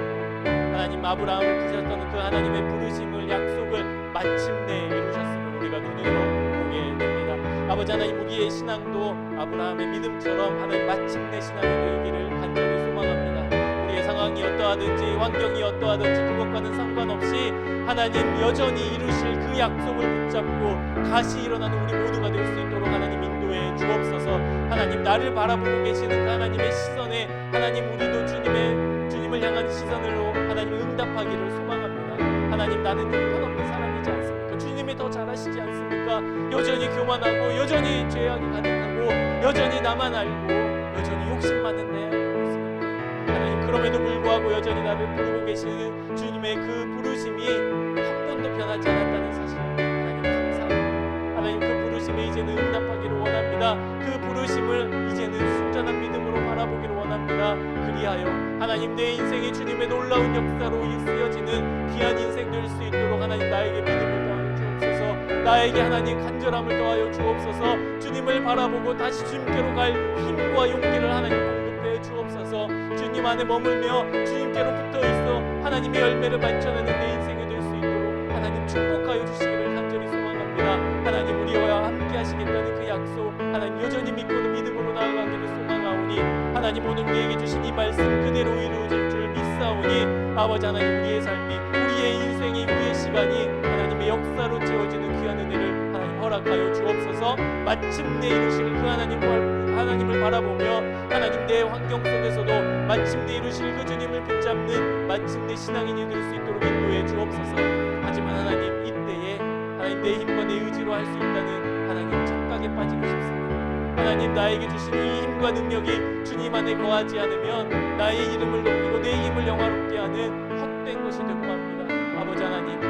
하나님 아브라함을 부르셨던 그 하나님의 부르심을 약속을 마침내 이루셨음을 우리가 눈으로 보게 됩니다. 아버지 하나님 우리의 신앙도 아브라함의 믿음처럼 하나님 마침내 신앙이 되기를 간절히 소망합니다. 우리의 상황이 어떠하든지 환경이 어떠하든지 그것과는 상관없이 하나님 여전히 이루실 그 약속을 붙잡고 다시 일어나는 우리 모두가 될 수 있도록 하나님 인도해 주옵소서. 하나님 나를 바라보고 계시는 그 하나님의 시선에 하나님 우리도 주님을 향한 시선으로 하나님 응답하기를 소망합니다. 하나님 나는 형편없는 사람이지 않습니까? 주님이 더 잘하시지 않습니까? 여전히 교만하고 여전히 죄악이 가득하고 여전히 나만 알고 여전히 욕심 많은 내 모습입니다. 하나님 그럼에도 불구하고 여전히 나를 부르고 계시는 주님의 그 부르심이 한 번도 변하지 않았다는 사실 하나님 감사합니다. 하나님 그 부르심에 이제는 응답하기를 원합니다. 그 부르심을 이제는 순전한 믿음으로 바라보기를 원합니다. 그리하여 하나님 내 인생이 주님의 놀라운 역사로 쓰여지는 귀한 인생 될 수 있도록 하나님 나에게 믿음을 더하여 주옵소서. 나에게 하나님 간절함을 더하여 주옵소서. 주님을 바라보고 다시 주님께로 갈 힘과 용기를 하나님 공급해 주옵소서. 주님 안에 머물며 주님께로 붙어있어 하나님의 열매를 만져내는 내 인생이 될 수 있도록 하나님 축복하여 주시기를 간절히 소망합니다. 하나님 우리와 함께 하시겠다는 그 약속 하나님 여전히 믿고는 믿음으로 나아가기를 소망하오니 하나님 오늘 우리에게 주신 이 말씀 그대로 이루어질 줄 믿사오니 아버지 하나님 우리의 삶이 우리의 인생이 우리의 시간이 하나님의 역사로 채워지는 귀한 은혜를 하나님 허락하여 주옵소서. 마침내 이루실 그 하나님을 바라보며 하나님 내 환경 속에서도 마침내 이루실 그 주님을 붙잡는 마침내 신앙인이 될 수 있도록 인도해 주옵소서. 하지만 하나님 이때에 하나님 내 힘과 내 의지로 할 수 있다는 하나님 착각에 빠지고 싶습니다. 하나님 나에게 주신 이 힘과 능력이 주님 안에 거하지 않으면 나의 이름을 높이고 내 힘을 영화롭게 하는 헛된 것이 되고 맙니다. 아버지 하나님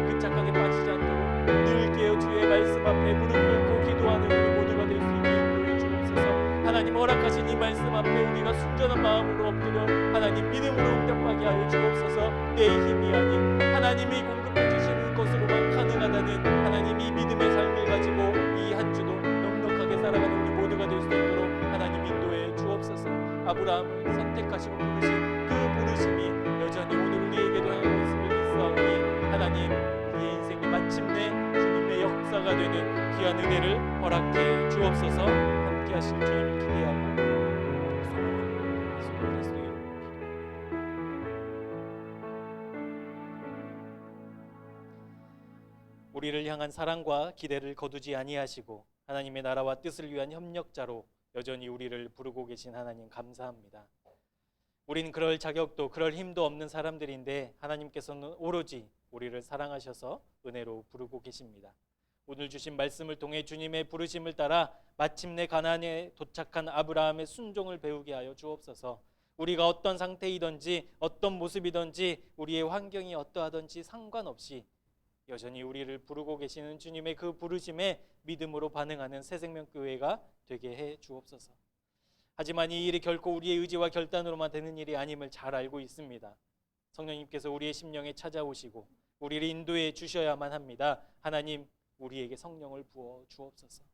그 착각에 빠지지 않도록 늘 깨어 주의 말씀 앞에 무릎 꿇고 기도하는 우리 모두가 될 수 있게 인도해 주옵소서. 하나님 허락하신 이 말씀 앞에 우리가 순전한 마음으로 엎드려 하나님 믿음으로 응답하게 하여 주옵소서. 내 힘이 아닌 하나님이 공급해 주시는 것으로만 가능하다는 하나님 이 믿음의 삶을 가지고 이 한 주도 넉넉하게 살아가는 우리 모두가 될 수 있도록 하나님 인도해 주옵소서. 아브라함을 선택하시고 부르신 그 부르심이 여전히 오늘 우리에게도 향하고 있음을 믿사오니 하나님 우리의 인생이 마침내 주님의 역사가 되는 귀한 은혜를 허락해 주옵소서. 함께 하실 주님을 기대하고 소망합니다. 예수 그리스도의 이름으로 우리를 향한 사랑과 기대를 거두지 아니하시고 하나님의 나라와 뜻을 위한 협력자로 여전히 우리를 부르고 계신 하나님 감사합니다. 우린 그럴 자격도 그럴 힘도 없는 사람들인데 하나님께서는 오로지 우리를 사랑하셔서 은혜로 부르고 계십니다. 오늘 주신 말씀을 통해 주님의 부르심을 따라 마침내 가나안에 도착한 아브라함의 순종을 배우게 하여 주옵소서. 우리가 어떤 상태이든지 어떤 모습이든지 우리의 환경이 어떠하든지 상관없이 여전히 우리를 부르고 계시는 주님의 그 부르심에 믿음으로 반응하는 새생명교회가 되게 해 주옵소서. 하지만 이 일이 결코 우리의 의지와 결단으로만 되는 일이 아님을 잘 알고 있습니다. 성령님께서 우리의 심령에 찾아오시고 우리를 인도해 주셔야만 합니다. 하나님 우리에게 성령을 부어 주옵소서.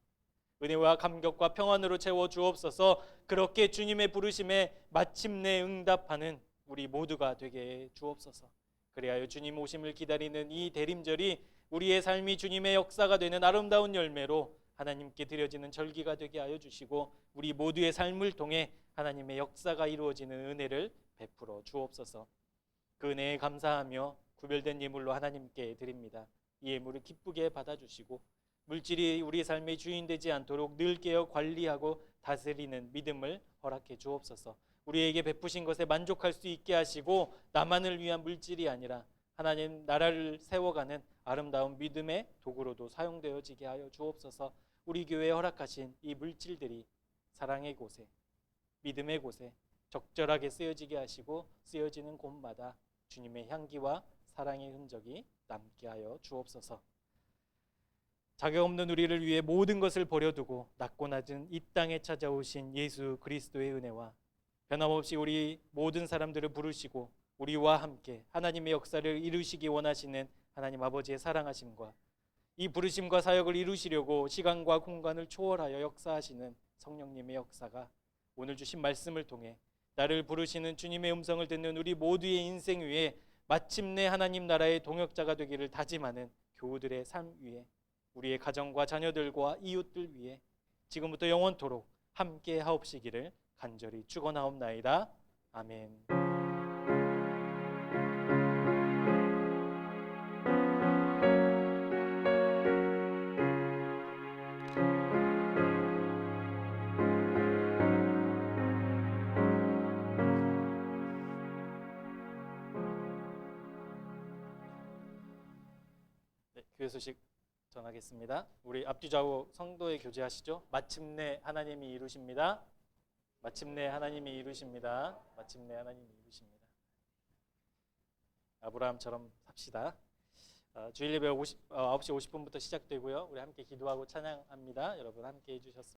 은혜와 감격과 평안으로 채워 주옵소서. 그렇게 주님의 부르심에 마침내 응답하는 우리 모두가 되게 해 주옵소서. 그리하여 주님 오심을 기다리는 이 대림절이 우리의 삶이 주님의 역사가 되는 아름다운 열매로 하나님께 드려지는 절기가 되게 하여 주시고 우리 모두의 삶을 통해 하나님의 역사가 이루어지는 은혜를 베풀어 주옵소서. 그 은혜에 감사하며 구별된 예물로 하나님께 드립니다. 이 예물을 기쁘게 받아주시고 물질이 우리 삶의 주인 되지 않도록 늘 깨어 관리하고 다스리는 믿음을 허락해 주옵소서. 우리에게 베푸신 것에 만족할 수 있게 하시고 나만을 위한 물질이 아니라 하나님 나라를 세워가는 아름다운 믿음의 도구로도 사용되어지게 하여 주옵소서. 우리 교회에 허락하신 이 물질들이 사랑의 곳에 믿음의 곳에 적절하게 쓰여지게 하시고 쓰여지는 곳마다 주님의 향기와 사랑의 흔적이 남게 하여 주옵소서. 자격 없는 우리를 위해 모든 것을 버려두고 낮고 낮은 이 땅에 찾아오신 예수 그리스도의 은혜와 변함없이 우리 모든 사람들을 부르시고 우리와 함께 하나님의 역사를 이루시기 원하시는 하나님 아버지의 사랑하심과 이 부르심과 사역을 이루시려고 시간과 공간을 초월하여 역사하시는 성령님의 역사가 오늘 주신 말씀을 통해 나를 부르시는 주님의 음성을 듣는 우리 모두의 인생 위에 마침내 하나님 나라의 동역자가 되기를 다짐하는 교우들의 삶 위에 우리의 가정과 자녀들과 이웃들 위에 지금부터 영원토록 함께 하옵시기를 간절히 축원하옵나이다. 아멘. 네, 교회 소식 전하겠습니다. 우리 앞뒤 좌우 성도의 교제하시죠. 마침내 하나님이 이루십니다. 마침내 하나님이 이루십니다. 마침내 하나님이 이루십니다. 아브라함처럼 삽시다. 주일 예배 9시 50분부터 시작되고요. 우리 함께 기도하고 찬양합니다. 여러분 함께 해주셨습니다.